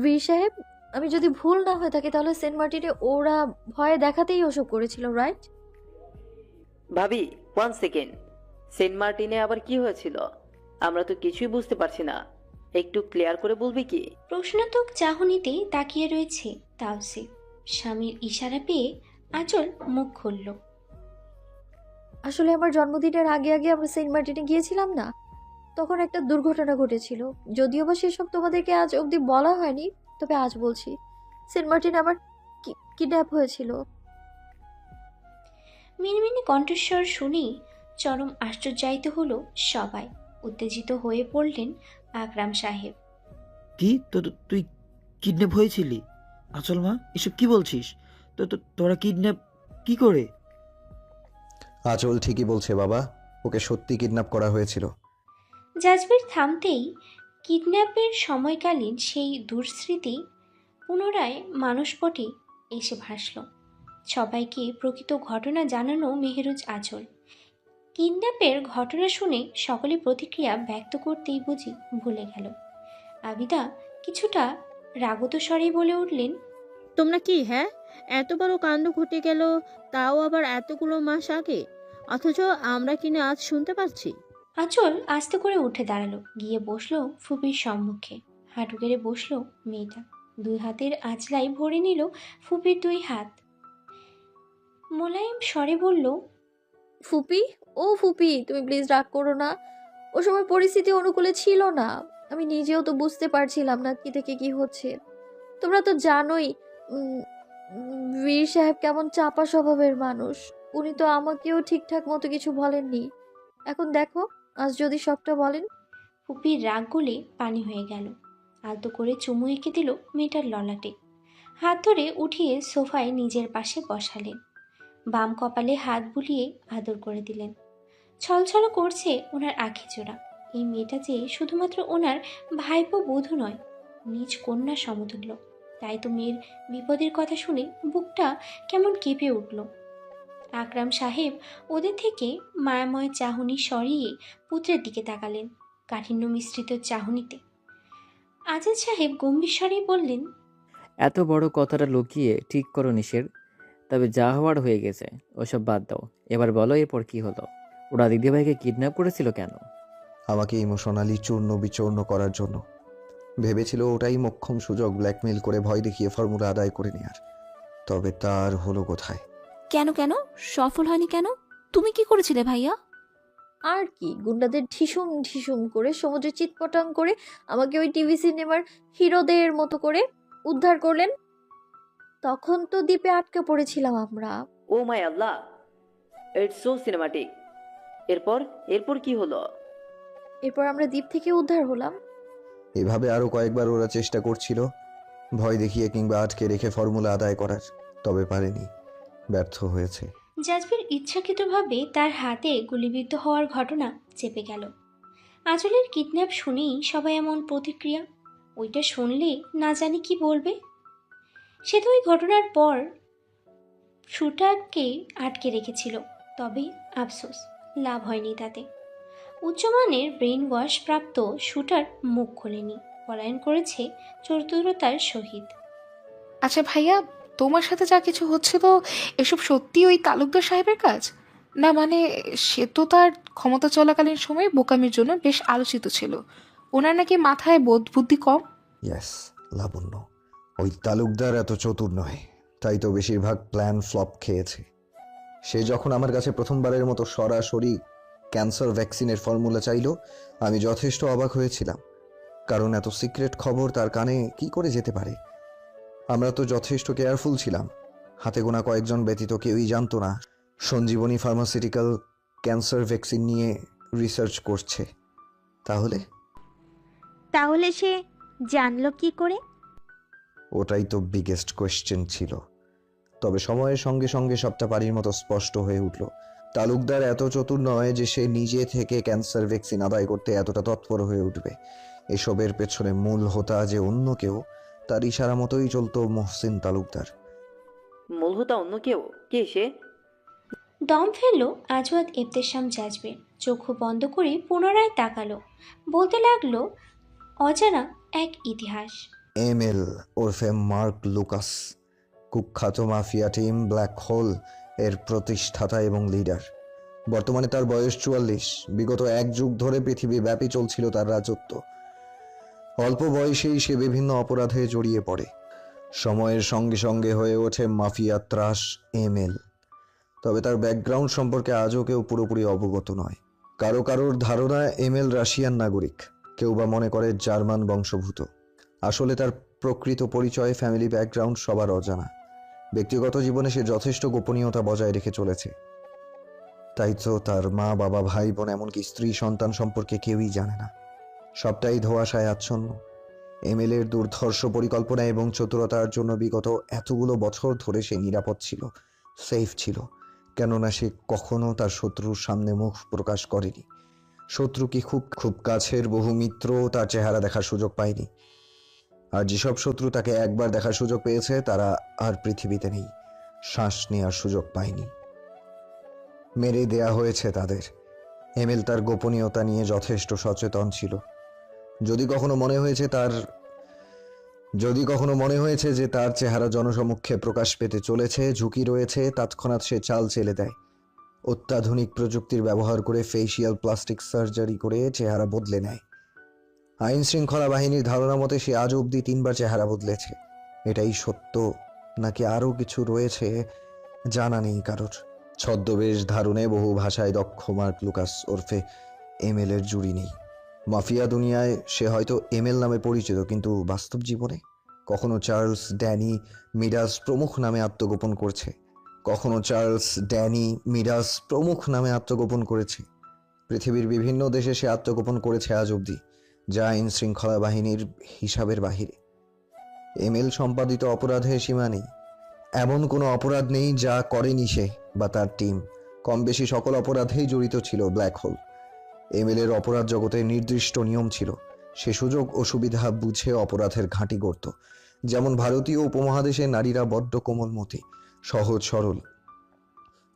বীর সাহেব, আমি যদি ভুল না হয়ে থাকি তাহলে সেন্ট মার্টিনে ওরা ভয় দেখাতেই ওসব করেছিল, রাইট? ভাবি, 1 সেকেন্ড। সেন্ট মার্টিনে আবার কি হয়েছিল? আমরা তো কিছুই বুঝতে পারছি না, একটু ক্লিয়ার করে বলবি কি? প্রশ্নাত্মক চাহনিতে তাকিয়ে রয়েছে তাওসিফ। স্বামীর ইশারা পেয়ে আঁচল মুখ খুলল। আসলে আমার জন্মদিনের আগে আগে আমরা সেন্ট মার্টিনে গিয়েছিলাম না, তখন একটা দুর্ঘটনা ঘটেছিল। যদিও বা সেসব তোমাদেরকে আজ অবধি বলা হয়নি, তবে আজ বলছি। সেন্ট মার্টিনে আমার কিডন্যাপ হয়েছিল। মিনমিনে কণ্ঠস্বর শুনেই চরম আশ্চর্যায়িত হলো সবাই। উত্তেজিত হয়ে পড়লেন আকরাম সাহেব। কি? তুই কিডন্যাপ হয়েছিলি? আচল মা, এসব কি বলছিস? তোরা কিডন্যাপ কি করে? আচল ঠিকই বলছে বাবা, ওকে সত্যি কিডন্যাপ করা হয়েছিল। জাজবের থামতেই কিডন্যাপের সময়কালীন সেই দুঃস্মৃতি পুনরায় মানসপটে এসে ভাসল। সবাইকে প্রকৃত ঘটনা জানানো মেহেরুজ আঁচল। কিডন্যাপের ঘটনা শুনে সকলে প্রতিক্রিয়া ব্যক্ত করতেই বুঝি ভুলে গেল। আবিদা কিছুটা রাগত স্বরে বলে উঠলেন, তোমরা কি, হ্যাঁ, এত বড় কাণ্ড ঘটে গেল, তাও আবার এতগুলো মাস আগে, অথচ আমরা কিনা আজ শুনতে পাচ্ছি। আঁচল আস্তে করে উঠে দাঁড়ালো, গিয়ে বসলো ফুপির সম্মুখে। হাঁটু গেড়ে বসলো মেয়েটা, দুই হাতের আঁচলাই ভরে নিল ফুপির দুই হাত। মোলায়েম স্বরে বলল, ফুপি, ও ফুপি, তুমি প্লিজ রাগ করো না। ও সময় পরিস্থিতি অনুকূলে ছিল না। আমি নিজেও তো বুঝতে পারছিলাম না কি থেকে কি হচ্ছে। তোমরা তো জানোই বীর সাহেব কেমন চাপা স্বভাবের মানুষ। উনি তো আমাকেও ঠিকঠাক মতো কিছু বলেননি। এখন দেখো, আজ যদি সবটা বলেন। ফুপির রাগ গলে পানি হয়ে গেল। আলতো করে চুমু এঁকে দিল মেয়েটার ললাটে। হাত ধরে উঠিয়ে সোফায় নিজের পাশে বসালেন। বাম কপালে হাত বুলিয়ে আদর করে দিলেন। ছলছল করছে ওনার আঁখি জোড়া। এই মেয়েটা যে শুধুমাত্র ওনার ভাইপো বধূ নয়, নিজ কন্যা সমতুল্য। তাই তো মেয়ের বিপদের কথা শুনে বুকটা কেমন কেঁপে উঠল। আকরাম সাহেব ওদের থেকে মায়াময় চাহনি সরিয়ে পুত্রের দিকে তাকালেন, কাঠিন্য মিশ্রিত চাহনিতে। আজাদ সাহেব গম্ভীর স্বরে বললেন, এত বড় কথাটা লুকিয়ে ঠিক করো নিশের। তবে যা হওয়ার হয়ে গেছে, ওসব বাদ দাও। এবার বলো এরপর কি হলো? ওরা দিদিভাইকে কিডন্যাপ করেছিল কেন? আমাকে ইমোশনালি চূর্ণ বিচূর্ণ করার জন্য। ভেবেছিল ওটাই মোক্ষম সুযোগ ব্ল্যাকমেইল করে ভয় দেখিয়ে ফর্মুলা আদায় করে নেয়ার। তবে তার হলো কোথায়? কেন কেন সফল হয়নি কেন? তুমি কি করেছিলে ভাইয়া? আর কি, গুন্ডাদের ঢিসুম ঢিসুম করে সমুদ্রে চিৎপটাং করে আমাকে ওই টিভি সিনেমার হিরোদের মতো করে উদ্ধার করলেন। তখন তো দ্বীপে আটকে পড়েছিলাম আমরা। ও মাই আল্লাহ, ইটস সো সিনেমাটিক। এরপর এরপর কি হলো? এরপর আমরা দ্বীপ থেকে উদ্ধার হলাম। এভাবে আরো কয়েকবার ওরা চেষ্টা করছিল ভয় দেখিয়ে কিংবা আটকে রেখে ফর্মুলা আদায় করার, তবে পারেনি, ব্যর্থ হয়েছে। জাজবের ইচ্ছাকৃতভাবে তার হাতে গুলিবিদ্ধ হওয়ার ঘটনা চেপে গেল। আঁচলের কিডন্যাপ শুনেই সবাই এমন প্রতিক্রিয়া। ওইটা শুনলে না জানি কি বলবে। সে তো ওই ঘটনার পর শুটারকে আটকে রেখেছিল, তবে আফসোস, লাভ হয়নি তাতে। উচ্চমানের ব্রেন ওয়াশ প্রাপ্ত শুটার মুখ খোলেনি, পলায়ন করেছে চতুরতার সহিত। আচ্ছা ভাইয়া, তোমার সাথে যা কিছু হচ্ছিল এসব সত্যি ওই তালুকদার সাহেবের কাজ? না মানে, সে তো তার ক্ষমতা চলাকালীন সময়ে বোকামির জন্য বেশ আলোচিত ছিল। ওনার নাকি মাথায় বোধ বুদ্ধি কম। ইয়েস, লাবণ্য, ওই তালুকদার এত চতুর নয়, তাই তো বেশিরভাগ প্ল্যান ফ্লপ খেয়েছে। সে যখন আমার কাছে প্রথমবারের মতো সরাসরি ক্যান্সার ভ্যাকসিনের ফর্মুলা চাইল, আমি যথেষ্ট অবাক হয়েছিলাম, কারণ এত সিক্রেট খবর তার কানে কি করে যেতে পারে। আমরা তো যথেষ্ট কেয়ারফুল ছিলাম। হাতে গোনা কয়েকজন ব্যতীত কেউই জানতো না সঞ্জীবনী ফার্মাসিউটিক্যাল ক্যান্সার ভ্যাকসিন নিয়ে রিসার্চ করছে। তাহলে সে জানলো কি করে? ওটাই তো বিগেস্ট কোয়েশ্চেন ছিল। তবে সময়ের সঙ্গে সঙ্গে সবটা পারির মতো স্পষ্ট হয়ে উঠল। তালুকদার এত চতুর নয় যে সে নিজে থেকে ক্যান্সার ভ্যাকসিন আদায় করতে এতটা তৎপর হয়ে উঠবে। এসবের পেছনে মূল হোতা যে অন্য কেউ, তার ইশারা মতোই চলতো মহসিন তালুকদার। মূল হোতা অন্য কেউ? কে সে? দম ফেললো আজওয়াদ ইবতেসাম জাজবের। চোখ বন্ধ করে পুনরায় তাকালো, বলতে লাগলো অজানা এক ইতিহাস। এমএল ওরফে মার্ক লুকাস, কুখ্যাত মাফিয়া টিম ব্ল্যাক হোল এর প্রতিষ্ঠাতা এবং লিডার। বর্তমানে তার বয়স 44। বিগত এক যুগ ধরে পৃথিবীব্যাপী চলছিল তার রাজত্ব। অল্প বয়সেই সে বিভিন্ন অপরাধে জড়িয়ে পড়ে। সময়ের সঙ্গে সঙ্গে হয়ে ওঠে মাফিয়া ত্রাস এমএল। তবে তার ব্যাকগ্রাউন্ড সম্পর্কে আজও কেউ পুরোপুরি অবগত নয়। কারোর ধারণা এমএল রাশিয়ান নাগরিক, কেউ বা মনে করে জার্মান বংশোদ্ভূত। আসলে তার প্রকৃত পরিচয়, ফ্যামিলি ব্যাকগ্রাউন্ড সবার অজানা। ব্যক্তিগত জীবনে সে যথেষ্ট গোপনীয়তা বজায় রেখে চলেছে। তাই তো তার মা, বাবা, ভাই বোন, এমনকি স্ত্রী সন্তান সম্পর্কে কেউই জানে না। সবটাই ধোঁয়াশায় আচ্ছন্ন। এমএলএর দুর্ধর্ষ পরিকল্পনা এবং চতুরতার জন্য বিগত এতগুলো বছর ধরে সে নিরাপদ ছিল, সেফ ছিল, কেননা সে কখনো তার শত্রুর সামনে মুখ প্রকাশ করেনি। শত্রু কি খুব খুব কাছের বহু মিত্র তার চেহারা দেখার সুযোগ পায়নি। আর যেসব শত্রু তাকে একবার দেখার সুযোগ পেয়েছে, তারা আর পৃথিবীতে নেই, শ্বাস নেওয়ার সুযোগ পায়নি। মেরে দেয়া হয়েছে তাদের। এমএল তার গোপনীয়তা নিয়ে যথেষ্ট সচেতন ছিল। যদি কখনো মনে হয়েছে তার যদি কখনো মনে হয়েছে যে তার চেহারা জনসমক্ষে প্রকাশ পেতে চলেছে, ঝুঁকি রয়েছে, তৎক্ষণাৎ সে চাল চেলে দেয়। অত্যাধুনিক প্রযুক্তির ব্যবহার করে ফেসিয়াল প্লাস্টিক সার্জারি করে চেহারা বদলে নেয়। আইন শৃঙ্খলা বাহিনীর ধারণা মতে সে আজ অবধি 3বার চেহারা বদলেছে। এটাই সত্য নাকি আরও কিছু রয়েছে জানা নেই কারোর। ছদ্মবেশ ধারণে বহু ভাষায় দক্ষ মার্ক লুকাস ওরফে এমএল এর জুড়ি নেই। মাফিয়া দুনিয়ায় সে হয়তো এমএল নামে পরিচিত, কিন্তু বাস্তব জীবনে কখনো চার্লস, ড্যানি, মিডাস প্রমুখ নামে আত্মগোপন করছে, কখনো চার্লস, ড্যানি, মিডাস প্রমুখ নামে আত্মগোপন করেছে। পৃথিবীর বিভিন্ন দেশে সে আত্মগোপন করেছে আজ অবধি, যা আইন শৃঙ্খলা বাহিনীর হিসাবের বাহিরে। এমএল সম্পাদিত অপরাধের সীমা নেই। এমন কোনো অপরাধ নেই যা করেনি সে বা তার টিম। কম বেশি সকল অপরাধেই জড়িত ছিল ব্ল্যাক হোল। এমএল এর অপরাধ জগতে নির্দিষ্ট নিয়ম ছিল। সে সুযোগ ও সুবিধা বুঝে অপরাধের ঘাঁটি গড়ত। যেমন ভারতীয় উপমহাদেশের নারীরা বড্ড কোমলমতি, সহজ সরল,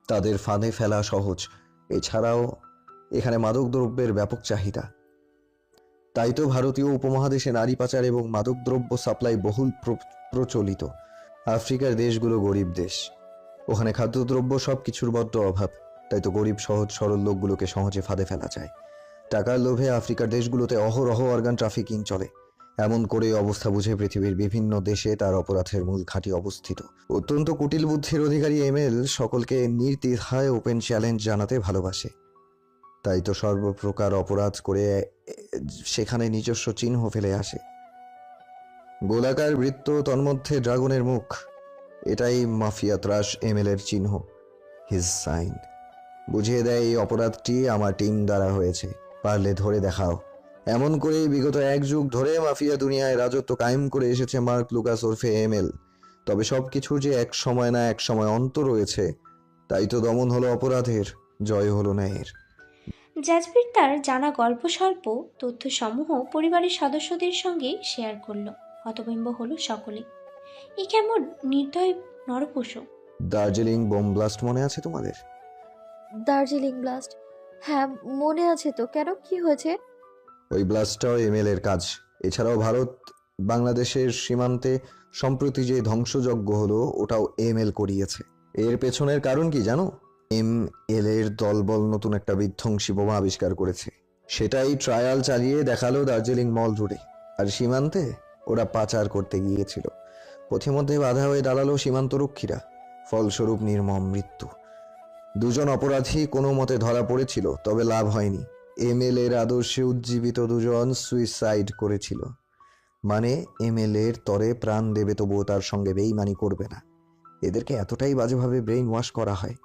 তাদের ফাঁদে ফেলা সহজ। এছাড়াও এখানে মাদকদ্রব্যের ব্যাপক চাহিদা। তাই তো ভারতীয় উপমহাদেশে নারী পাচার এবং মাদকদ্রব্য সাপ্লাই বহুল প্রচলিত। আফ্রিকার দেশগুলো গরিব দেশ, ওখানে খাদ্যদ্রব্য সব কিছুর বড্ড অভাব। তাই তো গরিব সহজ সরল লোকগুলোকে সহজে ফাঁদে ফেলা যায়। টাকার লোভে আফ্রিকার দেশগুলোতে অহরহ অর্গান ট্রাফিকিং চলে। এমন করে অবস্থা বুঝে পৃথিবীর বিভিন্ন দেশে তার অপরাধের মূল ঘাঁটি অবস্থিত। অত্যন্ত কুটিল বুদ্ধির অধিকারী এমএল সকলকে নির্দ্বিধায় ওপেন চ্যালেঞ্জ জানাতে ভালোবাসে। তাই তো সর্বপ্রকার অপরাধ করে সেখানে নিজস্ব চিহ্ন ফেলে আসে। গোলাকার বৃত্ত, তন্মধ্যে ড্রাগনের মুখ, এটাই মাফিয়া ত্রাস এমএল এর চিহ্ন, হিজ সাইন। বুঝিয়ে দেয় এই অপরাধটি আমার টিম দ্বারা হয়েছে, পারলে ধরে দেখাও। এমন করেই বিগত 1 যুগ ধরে মাফিয়া দুনিয়ায় রাজত্ব কায়েম করে এসেছে মার্ক লুকাস ওরফে এমএল। তবে সবকিছুর যে এক সময় না এক সময় অন্ত রয়েছে, তাই তো দমন হলো অপরাধের, জয় হলো ন্যায়ের। জাজবির তার জানা গল্প স্বল্প তথ্যসমূহ পরিবারের সদস্যদের সঙ্গে শেয়ার করলো। হতভম্ব হলো সকলে। এ কেমন নির্দয় নরপশু! দার্জিলিং বোম ব্লাস্ট মনে আছে তোমাদের? দার্জিলিং ব্লাস্ট? হ্যাঁ, মনে আছে তো। কেন, কি হয়েছে? ওই ব্লাস্টটাও এমএল এর কাজ। এছাড়াও ভারত বাংলাদেশের সীমান্তে সম্প্রতি যে ধ্বংসযজ্ঞ হলো, ওটাও এমএল করিয়েছে। এর পেছনের কারণ কি জানো? এমএল এর দলবল নতুন একটা বিধ্বংসী বোমা আবিষ্কার করেছে। সেটাই ট্রায়াল চালিয়ে দেখালো দার্জিলিং মল রোডে। আর সীমান্তে ওরা পাচার করতে গিয়েছিল। পথিমধ্যে বাধা হয়ে দাঁড়ালো সীমান্তরক্ষীরা। ফলস্বরূপ নির্মম মৃত্যু। 2 জন অপরাধী কোনো মতে ধরা পড়েছিল, তবে লাভ হয়নি। এমএল এর আদর্শে উজ্জীবিত 2 জন সুইসাইড করেছিল। মানে এমএল এর তরে প্রাণ দেবে, তবুও তার সঙ্গে বেইমানি করবে না। এদেরকে এতটাই বাজেভাবে ব্রেইন ওয়াশ করা হয়,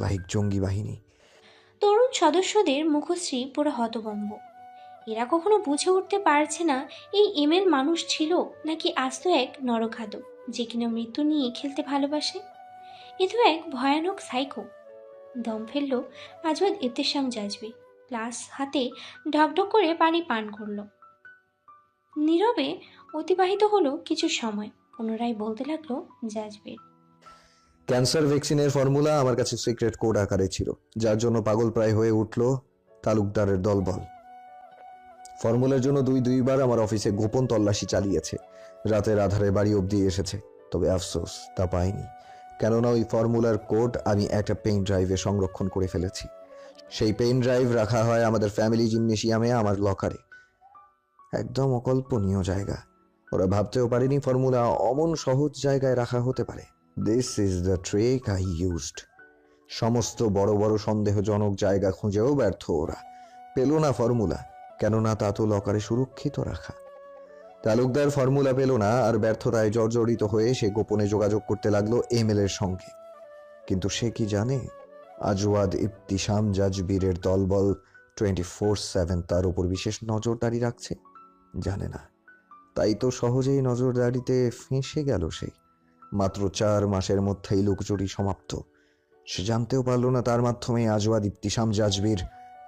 লাইক জঙ্গি বাহিনী। তরুণ সদস্যদের মুখশ্রী পুরো হতভম্ব। এরা কখনো বুঝে উঠতে পারছে না এই এমএল মানুষ ছিল নাকি আস্ত এক নরখাদক যে কিনা মৃত্যু নিয়ে খেলতে ভালোবাসে। এ তো এক ভয়ানক সাইকো। দম ফেলল আজওয়াদ ইবতেসাম জাজবি। গ্লাস হাতে ঢকঢক করে পানি পান করল। নীরবে অতিবাহিত হলো কিছু সময়। পুনরায় বলতে লাগলো জাজবির। ক্যান্সার ভ্যাকসিনের ফর্মুলা আমার কাছে সিক্রেট কোড আকারে ছিল, যার জন্য পাগল প্রায় হয়ে উঠল তালুকদারের দলবল। ফর্মুলার জন্য 2বার আমার অফিসে গোপন তল্লাশি চালিয়েছে। রাতের আধারে বাড়ি অবধি এসেছে, তবে আফসোস তা পাইনি। কেননা ওই ফর্মুলার কোড আমি একটা পেন ড্রাইভে সংরক্ষণ করে ফেলেছি। সেই পেন ড্রাইভ রাখা হয় আমাদের ফ্যামিলি জিমনেশিয়ামে, আমার লকারে। একদম অকল্পনীয় জায়গা। ওরা ভাবতেও পারেনি ফর্মুলা অমন সহজ জায়গায় রাখা হতে পারে। This is the trick I used. সমস্ত বড় বড় সন্দেহজনক জায়গা খুঁজেও ব্যর্থ ওরা। পেল না ফর্মুলা, কেননা তা তো লকারে সুরক্ষিত রাখা। তালুকদার ফর্মুলা পেল না, আর ব্যর্থতায় জর্জরিত হয়ে সে গোপনে যোগাযোগ করতে লাগলো এমএল এর সঙ্গে। কিন্তু সে কি জানে আজওয়াদ ইবতিসাম জাজবীরের দলবল 24/7 তার উপর বিশেষ নজরদারি রাখছে? জানে না। তাই তো সহজেই নজরদারিতে ফেঁসে গেল সে। মাত্র 4 মাসের মধ্যেই লুকচুরি সমাপ্ত। সে জানতেও পারল না তার মাধ্যমে আজওয়াদ ইবতিসাম জাজবীর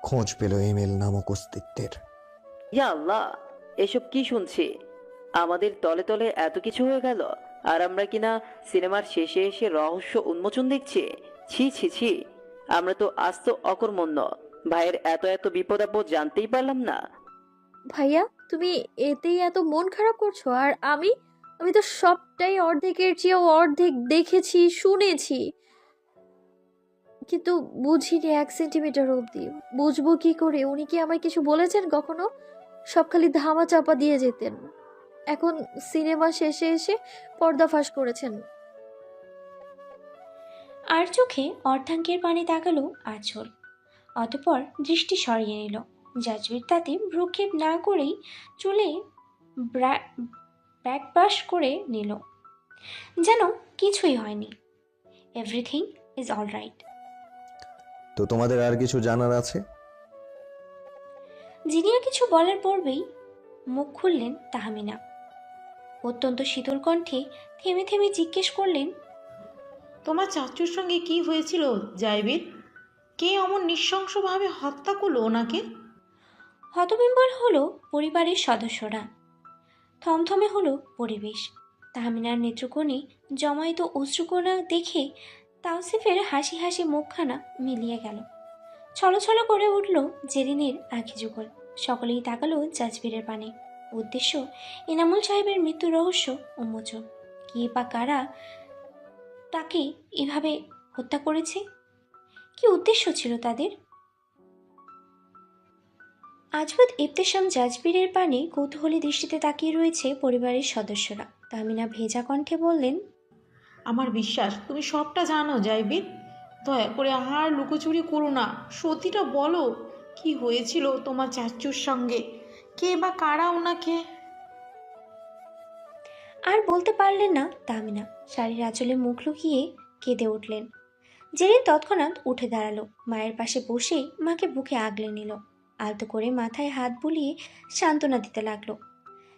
খোঁজ পেল এমএল নামক অস্তিত্বের। ইয়া আল্লাহ, এসব কি শুনছি? আমাদের তলে তলে এত কিছু হয়ে গেল, আর আমরা কিনা সিনেমার শেষে এসে রহস্য উন্মোচন দেখছি। ছি ছি ছি, আমরা তো আস্ত অকর্মণ্য। ভাইয়ের এত এত বিপদ আপদ জানতেই পারলাম না। ভাইয়া, তুমি এতেই এত মন খারাপ করছো, আর আমি তো সবটাই অর্ধেকের চেয়েও অর্ধেক দেখেছি, শুনেছি, কিন্তু বুঝিনি 1 সেন্টিমিটার অবধি। বুঝবো কি করে? উনি কি আমায় কিছু বলেছেন কখনো? সব খালি ধামা চাপা দিয়ে যেতেন। এখন সিনেমা শেষে এসে পর্দা ফাঁস করেছেন। আর চোখে অর্ধাঙ্গের পানি তাকালো আঁচল। অতঃপর দৃষ্টি সরিয়ে নিল। জাজবির তাতে ভ্রুক্ষেপ না করেই চুলে ব্যাকবাস করে নিল, যেন কিছুই হয়নি। Everything is all right. তো তোমাদের আর কিছু জানার আছে? জিনিয়া কিছু বলার পূর্বেই মুখ খুললেন তাহমিনা। অত্যন্ত শীতল কণ্ঠে থেমে থেমে জিজ্ঞেস করলেন, তোমার চাচুর সঙ্গে কি হয়েছিল জাইবির? কে অমন নৃশংসভাবে হত্যা করলো ওনাকে? হতবিম্বর হলো পরিবারের সদস্যরা। থমথমে হলো পরিবেশ। তাহমিনার নেত্রকোণে জমায়িত অশ্রুকণা দেখে তাওসিফের হাসি হাসি মুখখানা মিলিয়ে গেল। ছলছল করে উঠল জেরিনের আঁখি যুগল। সকলেই তাকালো জাজবিরের পানে। উদ্দেশ্য এনামুল সাহেবের মৃত্যুর রহস্য উন্মোচন। কে বা কারা তাকে এভাবে হত্যা করেছে? কি উদ্দেশ্য ছিল তাদের? আজবাদ ইবতেসাম জাজবিরের পানে কৌতূহলী দৃষ্টিতে তাকিয়ে রয়েছে পরিবারের সদস্যরা। তামিনা ভেজা কণ্ঠে বললেন, আমার বিশ্বাস তুমি সবটা জানো জাইবির। দয়া করে আর লুকোচুরি করো না, সত্যিটা বলো। কি হয়েছিল তোমার চাচুর সঙ্গে? কে বা কারা ওনাকে? আর বলতে পারলেন না তামিনা। শাড়ির আঁচলে মুখ লুকিয়ে কেঁদে উঠলেন। জেরিন তৎক্ষণাৎ উঠে দাঁড়ালো। মায়ের পাশে বসে মাকে বুকে আগলে নিল। আলতো করে মাথায় হাত বুলিয়ে সান্ত্বনা দিতে লাগলো।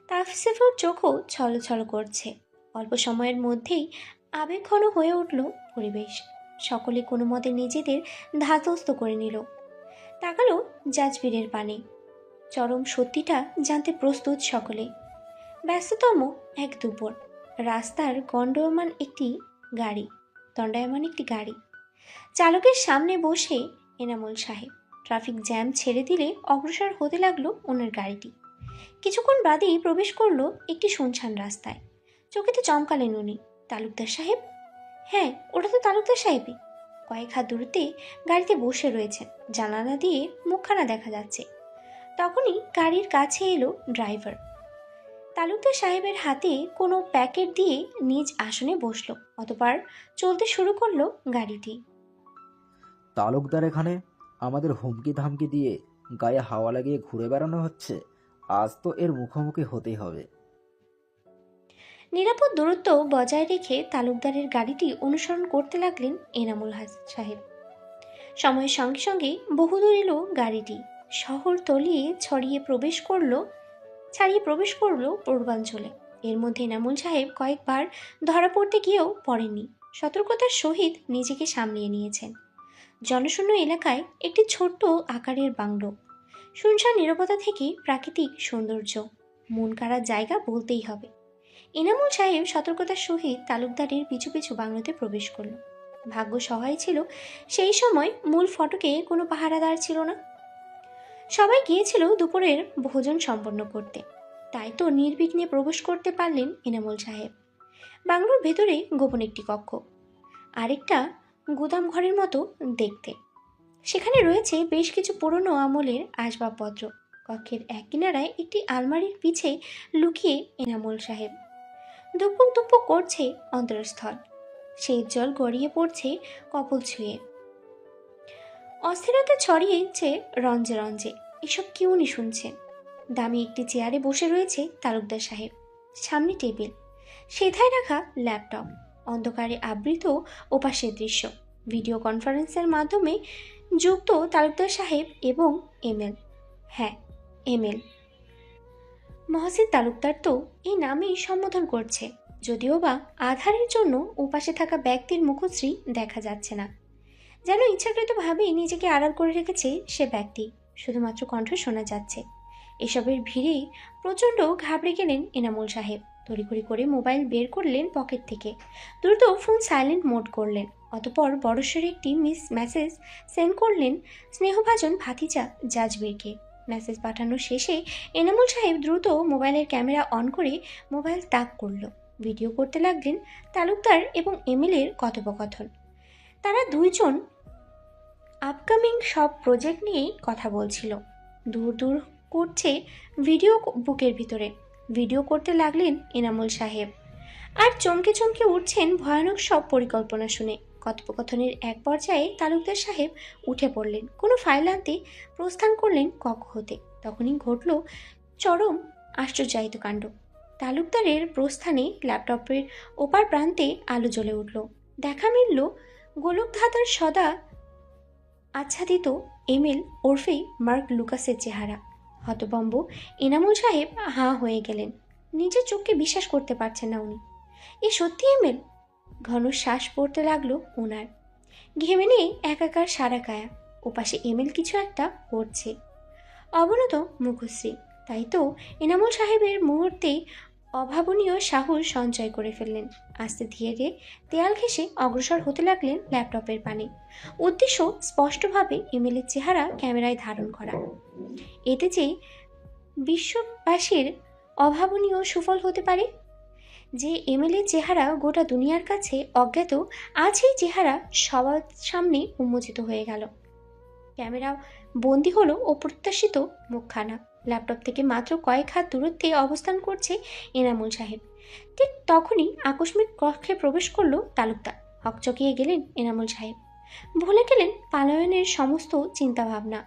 তাফসিফুর চোখও ছলছল করছে। অল্প সময়ের মধ্যেই আবেগঘন হয়ে উঠল পরিবেশ। সকলে কোনো মতে নিজেদের ধাতস্থ করে নিল। তাকালো জাজবিরের পানে। চরম সত্যিটা জানতে প্রস্তুত সকলে। ব্যস্ততম এক দুপুর। রাস্তার দণ্ডায়মান একটি গাড়ি। চালকের সামনে বসে এনামুল সাহেব। ট্রাফিক জ্যাম ছেড়ে দিলে অগ্রসর হতে লাগলো ওনার গাড়িটি। কিছুক্ষণ বাদেই প্রবেশ করলো একটি শুনশান রাস্তায়। চোখেতে চমকালেন উনি। তালুকদার সাহেব? হ্যাঁ, ওটা তো তালুকদার সাহেবই। কয়েক হাত দূরত্বে গাড়িতে বসে রয়েছেন। জানালা দিয়ে মুখখানা দেখা যাচ্ছে। তখনই গাড়ির কাছে এলো ড্রাইভার। তালুকদার সাহেবের হাতে কোনো প্যাকেট দিয়ে নিজ আসনে বসলো। অতঃপর চলতে শুরু করলো গাড়িটি। তালুকদার এখানে আমাদের হুমকি ধামকি দিয়ে গায়ে হাওয়া লাগিয়ে ঘুরে বেড়ানো হচ্ছে। আজ তো এর মুখোমুখি হতেই হবে। নিরাপদ দূরত্ব বজায় রেখে তালুকদারের গাড়িটি অনুসরণ করতে লাগলেন এনামুল সাহেব। সময়ের সঙ্গে সঙ্গে বহুদূর এলো গাড়িটি। শহর তলিয়ে ছাড়িয়ে প্রবেশ করলো পূর্বাঞ্চলে। এর মধ্যে এনামুল সাহেব কয়েকবার ধরা পড়তে গিয়েও পড়েননি। সতর্কতার সহিত নিজেকে সামলিয়ে নিয়েছেন। জনশূন্য এলাকায় একটি ছোট্ট আকারের বাংলো। শুনশান নীরবতা থেকে প্রাকৃতিক সৌন্দর্য। মন কাড়া জায়গা বলতেই হবে। এনামুল সাহেব সতর্কতার সহিত তালুকদারের পিছু পিছু বাংলোতে প্রবেশ করল। ভাগ্য সহায় ছিল, সেই সময় মূল ফটকে কোনো পাহারাদার ছিল না। সবাই গিয়েছিল দুপুরের ভোজন সম্পন্ন করতে। তাই তো নির্বিঘ্নে প্রবেশ করতে পারলেন এনামুল সাহেব। বাংলোর ভেতরে গোপন একটি কক্ষ, আরেকটা গুদাম ঘরের মতো দেখতে। সেখানে রয়েছে বেশ কিছু পুরনো আমলের আসবাবপত্র। কক্ষের এক কিনারায় একটি আলমারির পিছে লুকিয়ে এনামুল সাহেব। দুপুক দুপুক করছে অন্তরস্থল। শীত জল গড়িয়ে পড়ছে কপল ছুঁয়ে। অস্থিরতা ছড়িয়েছে রঞ্জে রঞ্জে। এসব কি উনি শুনছেন? দামি একটি চেয়ারে বসে রয়েছে তালুকদার সাহেব। সামনে টেবিল, সেথায় রাখা ল্যাপটপ। অন্ধকারে আবৃত ওপাশের দৃশ্য। ভিডিও কনফারেন্সের মাধ্যমে যুক্ত তালুকদার সাহেব এবং এমএল। হ্যাঁ, এমএল মহসিন তালুকদার তো এই নামেই সম্বোধন করছে, যদিও বা আধারের জন্য ওপাশে থাকা ব্যক্তির মুখশ্রী দেখা যাচ্ছে না। যেন ইচ্ছাকৃতভাবেই নিজেকে আড়াল করে রেখেছে সে ব্যক্তি। শুধুমাত্র কণ্ঠ শোনা যাচ্ছে। এসবের ভিড়ে প্রচণ্ড ঘাবড়ে গেলেন এনামুল সাহেব। তড়িঘড়ি করে মোবাইল বের করলেন পকেট থেকে। দ্রুত ফোন সাইলেন্ট মোড করলেন। অতঃপর বড়সড় একটি মেসেজ সেন্ড করলেন স্নেহভাজন ভাতিজা জাজবিরকে। মেসেজ পাঠানোর শেষে এনামুল সাহেব দ্রুত মোবাইলের ক্যামেরা অন করে মোবাইল তাক করল। ভিডিও করতে লাগলেন তালুকদার এবং এমএলএর কথোপকথন। তারা দুইজন আপকামিং সব প্রজেক্ট নিয়েই কথা বলছিল। দূর দূর করছে ভিডিও বুকের ভিতরে। ভিডিও করতে লাগলেন এনামুল সাহেব, আর চমকে চমকে উঠছেন ভয়ানক সব পরিকল্পনা শুনে। কথোপকথনের এক পর্যায়ে তালুকদার সাহেব উঠে পড়লেন, কোনো ফাইল আনতে প্রস্থান করলেন কক্ষ হতে। তখনই ঘটল চরম আশ্চর্যায়িত কাণ্ড। তালুকদারের প্রস্থানে ল্যাপটপের ওপার প্রান্তে আলো জ্বলে উঠল। দেখা মিলল গোলকধাতার সদা আচ্ছাদিত এমএল ওরফে মার্ক লুকাসের চেহারা। হতভম্ব এনামুল সাহেব হাঁ হয়ে গেলেন। নিজের চোখকে বিশ্বাস করতে পারছেন না উনি। এ সত্যি এমএল? ঘন শ্বাস পড়তে লাগলো ওনার। ঘেমে নিয়ে একাকার সারা কায়া। ওপাশে এমএল কিছু একটা করছে, অবনত মুখশ্রী। তাই তো এনামুল সাহেবের মুহূর্তেই অভাবনীয় সাহস সঞ্চয় করে ফেললেন। আস্তে ধীরে দেয়াল ঘেঁষে অগ্রসর হতে লাগলেন ল্যাপটপের পানে। উদ্দেশ্য স্পষ্টভাবে এমএলের চেহারা ক্যামেরায় ধারণ করা। এতে যে বিশ্ববাসীর অভাবনীয় সুফল হতে পারে। যে এমএলের চেহারা গোটা দুনিয়ার কাছে অজ্ঞাত, আজ এই চেহারা সবার সামনে উন্মোচিত হয়ে গেল। ক্যামেরা বন্দি হলো অপ্রত্যাশিত মুখখানা। ল্যাপটপ থেকে মাত্র কয়েক হাত দূরত্বে অবস্থান করছে এনামুল সাহেব। ঠিক তখনই আকস্মিক কক্ষে প্রবেশ করলো তালুকদার। হকচকিয়ে গেলেন এনামুল সাহেব। ভুলে গেলেন পালায়নের সমস্ত চিন্তাভাবনা।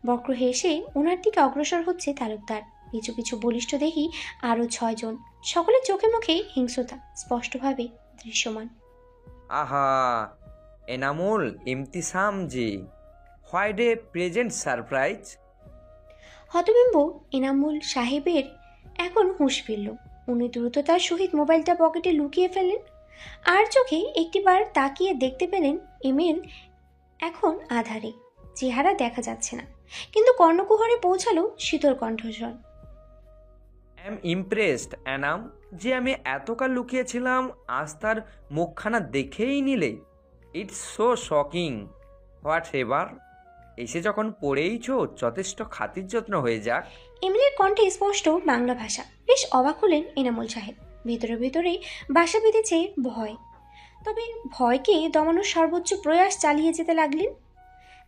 বক্র হেসে ওনার দিকে অগ্রসর হচ্ছে তালুকদার। পিছু পিছু বলিষ্ঠ দেহি আরও 6 জন। সকলের চোখে মুখে হিংস্রতা স্পষ্টভাবে দৃশ্যমান। আহা, Enamul Imtisam ji, what a pleasant surprise. হতবিম্ব এনামুল সাহেবের এখন হুঁশ ফিরল। উনি দ্রুততার সহিত মোবাইলটা পকেটে লুকিয়ে ফেললেন। আর চোখে একটিবার তাকিয়ে দেখতে পেলেন এমএল এখন আধারে, চেহারা দেখা যাচ্ছে না, কিন্তু কর্ণকুহরে পৌঁছালো শীতল কণ্ঠস্বর। আই এম ইমপ্রেসড অ্যানাম, যে আমি এতকাল লুকিয়েছিলাম, আজ তার মুখখানা দেখেই নিলে। It's so shocking. What ever, এসে যখন পড়েইছো, যথেষ্ট খাতির যত্ন হয়ে যাক। এমএলের কণ্ঠে স্পষ্ট বাংলা ভাষা। বেশ অবাক হলেন এনামুল সাহেব। ভেতরে ভেতরে বাসা বেঁধেছে ভয়। তবে ভয়কে দমানোর সর্বোচ্চ প্রয়াস চালিয়ে যেতে লাগলেন।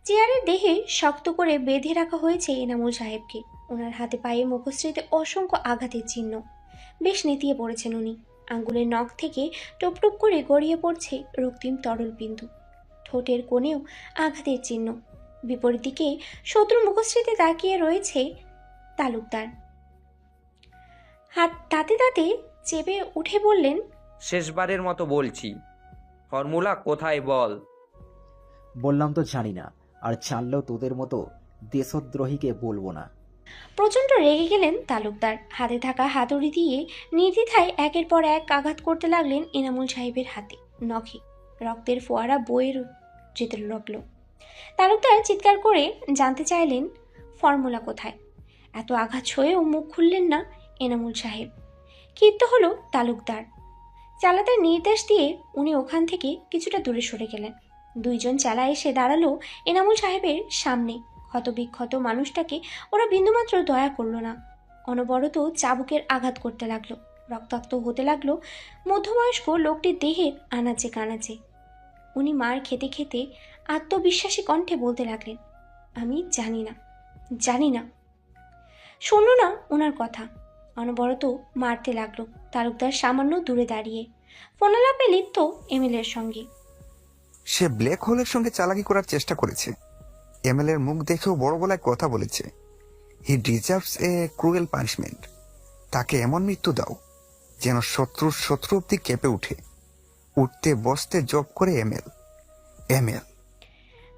চেয়ারের দেহে শক্ত করে বেঁধে রাখা হয়েছে এনামুল সাহেবকে। ওনার হাতে পায়ে মুখশ্রীতে অসংখ্য আঘাতের চিহ্ন। বেশ নেতিয়ে পড়েছেন উনি। আঙ্গুলের নখ থেকে টপ টপ করে গড়িয়ে পড়ছে রক্তিম তরল বিন্দু। ঠোঁটের কোণেও আঘাতের চিহ্ন। বিপরীত দিকে শত্রু মুখশ্রীতে তাকিয়ে রয়েছে তালুকদার। হাত তাতে তাতে চেপে উঠে বললেন, শেষবারের মতো বলছি, ফর্মুলা কোথায় বল। বললাম তো জানি না, আর জানলেও তোদের মতো দেশদ্রোহীকে বলবো না। প্রচণ্ড রেগে গেলেন তালুকদার। হাতে থাকা হাতুড়ি দিয়ে নির্দ্বিধায় একের পর এক আঘাত করতে লাগলেন এনামুল সাহেবের হাতে, নখে। রক্তের ফোয়ারা বয়ে যেতে লাগল। তালুকদার চিৎকার করে জানতে চাইলেন ফর্মুলা কোথায়। এত আঘাত সয়েও মুখ খুললেন না এনামুল সাহেব। ক্ষিপ্ত হলো তালুকদার। চালাতে নির্দেশ দিয়ে উনি ওখান থেকে কিছুটা দূরে সরে গেলেন। 2 জন চালা এসে দাঁড়ালো এনামুল সাহেবের সামনে। ক্ষতবিক্ষত মানুষটাকে ওরা বিন্দুমাত্র দয়া করল না। অনবরত চাবুকের আঘাত করতে লাগলো। রক্তাক্ত হতে লাগলো মধ্যবয়স্ক লোকটির দেহের আনাচে কানাচে। উনি মার খেতে খেতে আত্মবিশ্বাসী কণ্ঠে বলতে লাগলেন, আমি জানি না, জানি না। শুনল না ওনার কথা। অনবরত মারতে লাগলো। তালুকদার সামান্য দূরে দাঁড়িয়ে ফোনালাপে লিপ্ত এমএলের সঙ্গে। সে ব্ল্যাক হোলের সঙ্গে চালাকি করার চেষ্টা করেছে। এমএল এর মুখ দেখেও বড় গলায় কথা বলেছে। হি ডিজার্ভস এ ক্রুয়েল পানিশমেন্ট। তাকে এমন মৃত্যু দাও যেন শত্রুর শত্রু অব্দি কেঁপে উঠে। উঠতে বসতে জব করে এমএল।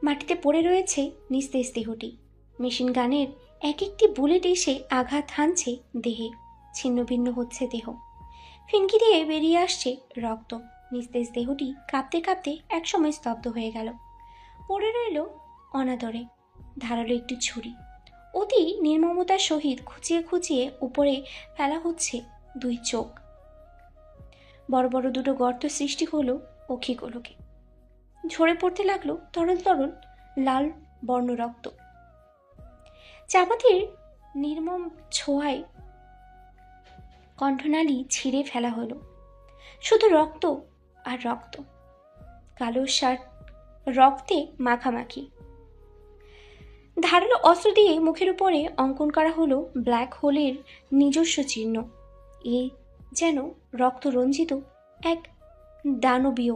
মাটিতে পড়ে রয়েছে নিস্তেজ দেহটি। মেশিন গানের এক একটি বুলেট এসে আঘাত হানছে দেহে। ছিন্ন ভিন্ন হচ্ছে দেহ। ফিনকি দিয়ে বেরিয়ে আসছে রক্ত। নিস্তেজ দেহটি কাঁপতে কাঁপতে একসময় স্তব্ধ হয়ে গেল। পড়ে রইল অনাদরে ধারালো একটি ছুরি। অতি নির্মমতার সহিত খুঁচিয়ে খুঁচিয়ে উপরে ফেলা হচ্ছে 2 চোখ। বড় বড় 2 গর্ত সৃষ্টি হলো অক্ষিগোলকে। ঝরে পড়তে লাগলো তরল তরল লাল বর্ণ রক্ত। চাপাতির নির্মম ছোঁয়ায় কণ্ঠনালী ছিঁড়ে ফেলা হলো। শুধু রক্ত আর রক্ত, কালো শার্ট রক্তে মাখামাখি। ধারালো অস্ত্র দিয়ে মুখের উপরে অঙ্কন করা হলো ব্ল্যাক হোলের নিজস্ব চিহ্ন। এ যেন রক্ত রঞ্জিত এক দানবীয়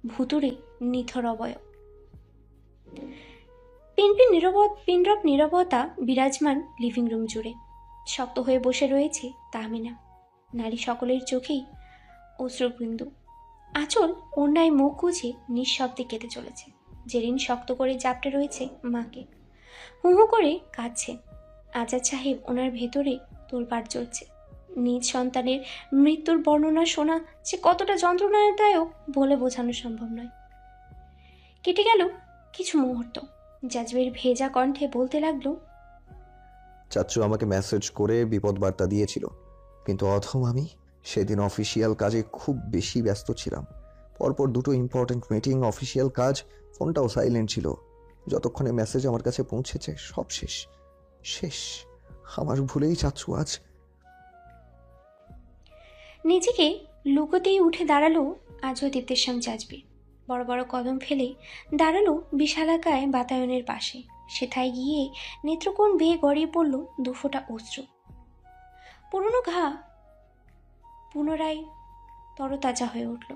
ভুতুড়ে নিথর অবয়ব। পিনরব নীরবতা বিরাজমান লিভিং রুম জুড়ে। শক্ত হয়ে বসে রয়েছে তাহমিনা। নারী সকলের চোখেই অশ্রুবিন্দু। আঁচল অন্যায় মুখ গুজে নিঃশব্দে কেটে চলেছে। জেরিন শক্ত করে জাপটে রয়েছে মাকে, হু হু করে কাঁদছে। আজাদ সাহেব ওনার ভেতরে তোলপাড় চলছে। নিজ সন্তানের মৃত্যুর বর্ণনা শোনা যে কতটা যন্ত্রণাদায়ক বলে বোঝানো সম্ভব নয়। কেটে গেল কিছু মুহূর্ত। জাজবের ভেজা কণ্ঠে বলতে লাগলো, চাচ্চু আমাকে মেসেজ করে বিপদ বার্তা দিয়েছিল, কিন্তু অথম আমি সেদিন অফিসিয়াল কাজে খুব বেশি ব্যস্ত ছিলাম। পরপর দুটো ইম্পর্টেন্ট মিটিং, অফিসিয়াল কাজ, ফোনটাও সাইলেন্ট ছিল। যতক্ষণে মেসেজ আমার কাছে পৌঁছেছে সব শেষ। আমার ভুলেই চাচ্চু আজ। নিজেকে লুকোতেই উঠে দাঁড়ালো আজও দীপ্তেশ্যাম জাজবে। বড় বড় কদম ফেলে দাঁড়ালো বিশালাকায় বাতায়নের পাশে। সেথায় গিয়ে নেত্রকোণ বেয়ে গড়িয়ে পড়ল দুফোঁটা অশ্রু। পুরনো ঘা পুনরায় তরতাজা হয়ে উঠল।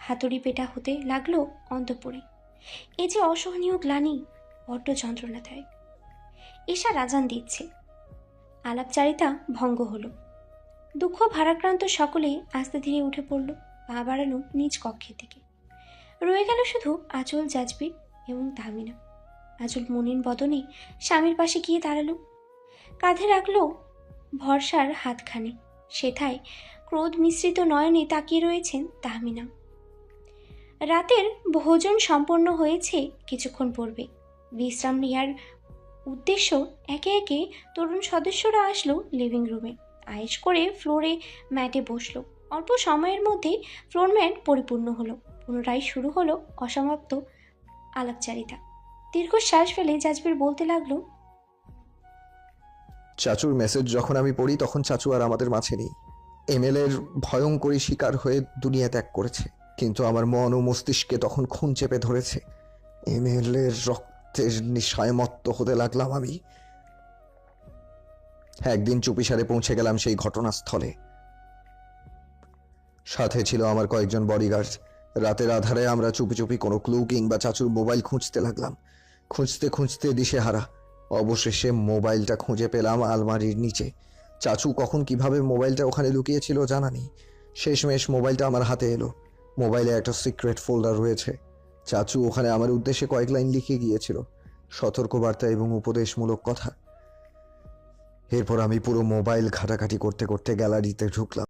হাতুড়ি পেটা হতে লাগলো অন্তঃপুরে। এ যে অসহনীয় গ্লানি, বড্ড যন্ত্রণাদায়ক। ঈশা রাজান দিচ্ছে। আলাপচারিতা ভঙ্গ হলো। দুঃখ ভারাক্রান্ত সকলে আস্তে ধীরে উঠে পড়ল, পা বাড়ানো নিজ কক্ষের দিকে। রয়ে গেল শুধু আঁচল, জাজবির এবং তাহমিনা। আঁচল মনিন বদনে স্বামীর পাশে গিয়ে দাঁড়ালো, কাঁধে রাখলো ভরসার হাতখানি। সেথায় ক্রোধ মিশ্রিত নয়নে তাকিয়ে রয়েছেন তাহমিনা। রাতের ভোজন সম্পন্ন হয়েছে কিছুক্ষণ পূর্বে। বিশ্রাম নেওয়ার উদ্দেশ্য একে একে তরুণ সদস্যরা আসলো লিভিং রুমে। আয়েশ করে ফ্লোরে ম্যাটে বসলো। অল্প সময়ের মধ্যে ফ্লোর ম্যাট পরিপূর্ণ হলো। পুনরায় শুরু হলো অসমাপ্ত আলাপচারিতা। দীর্ঘশ্বাস ফেলে জাজবির বলতে লাগলো, চাচুর মেসেজ যখন আমি পড়ি তখন চাচু আর আমাদের মাঝে নেই। এমএলএর ভয়ঙ্করী শিকার হয়ে দুনিয়া ত্যাগ করেছে, কিন্তু আমার মন ও মস্তিষ্কে তখন খুন চেপে ধরেছে। এমএলএর রক্তের নিশায় মত্ত হতে লাগলাম আমি। একদিন চুপিসারে পৌঁছে গেলাম সেই ঘটনাস্থলে। সাথে ছিল আমার কয়েকজন বডিগার্ড। রাতের আধারে আমরা চুপি চুপি কোনো ক্লু কিংবা চাচুর মোবাইল খুঁজতে লাগলাম। খুঁজতে দিশেহারা। অবশেষে মোবাইলটা খুঁজে পেলাম আলমারির নিচে। চাচু কখন কিভাবে মোবাইলটা ওখানে লুকিয়েছিল জানা নেই। শেষমেশ মোবাইলটা আমার হাতে এলো। মোবাইলে একটা সিক্রেট ফোল্ডার রয়েছে। চাচু ওখানে আমার উদ্দেশ্যে কয়েক লাইন লিখে গিয়েছিল, সতর্কবার্তা এবং উপদেশমূলক কথা। এরপর আমি পুরো মোবাইল ঘাটাঘাটি করতে গ্যালারিতে ঢুকলাম।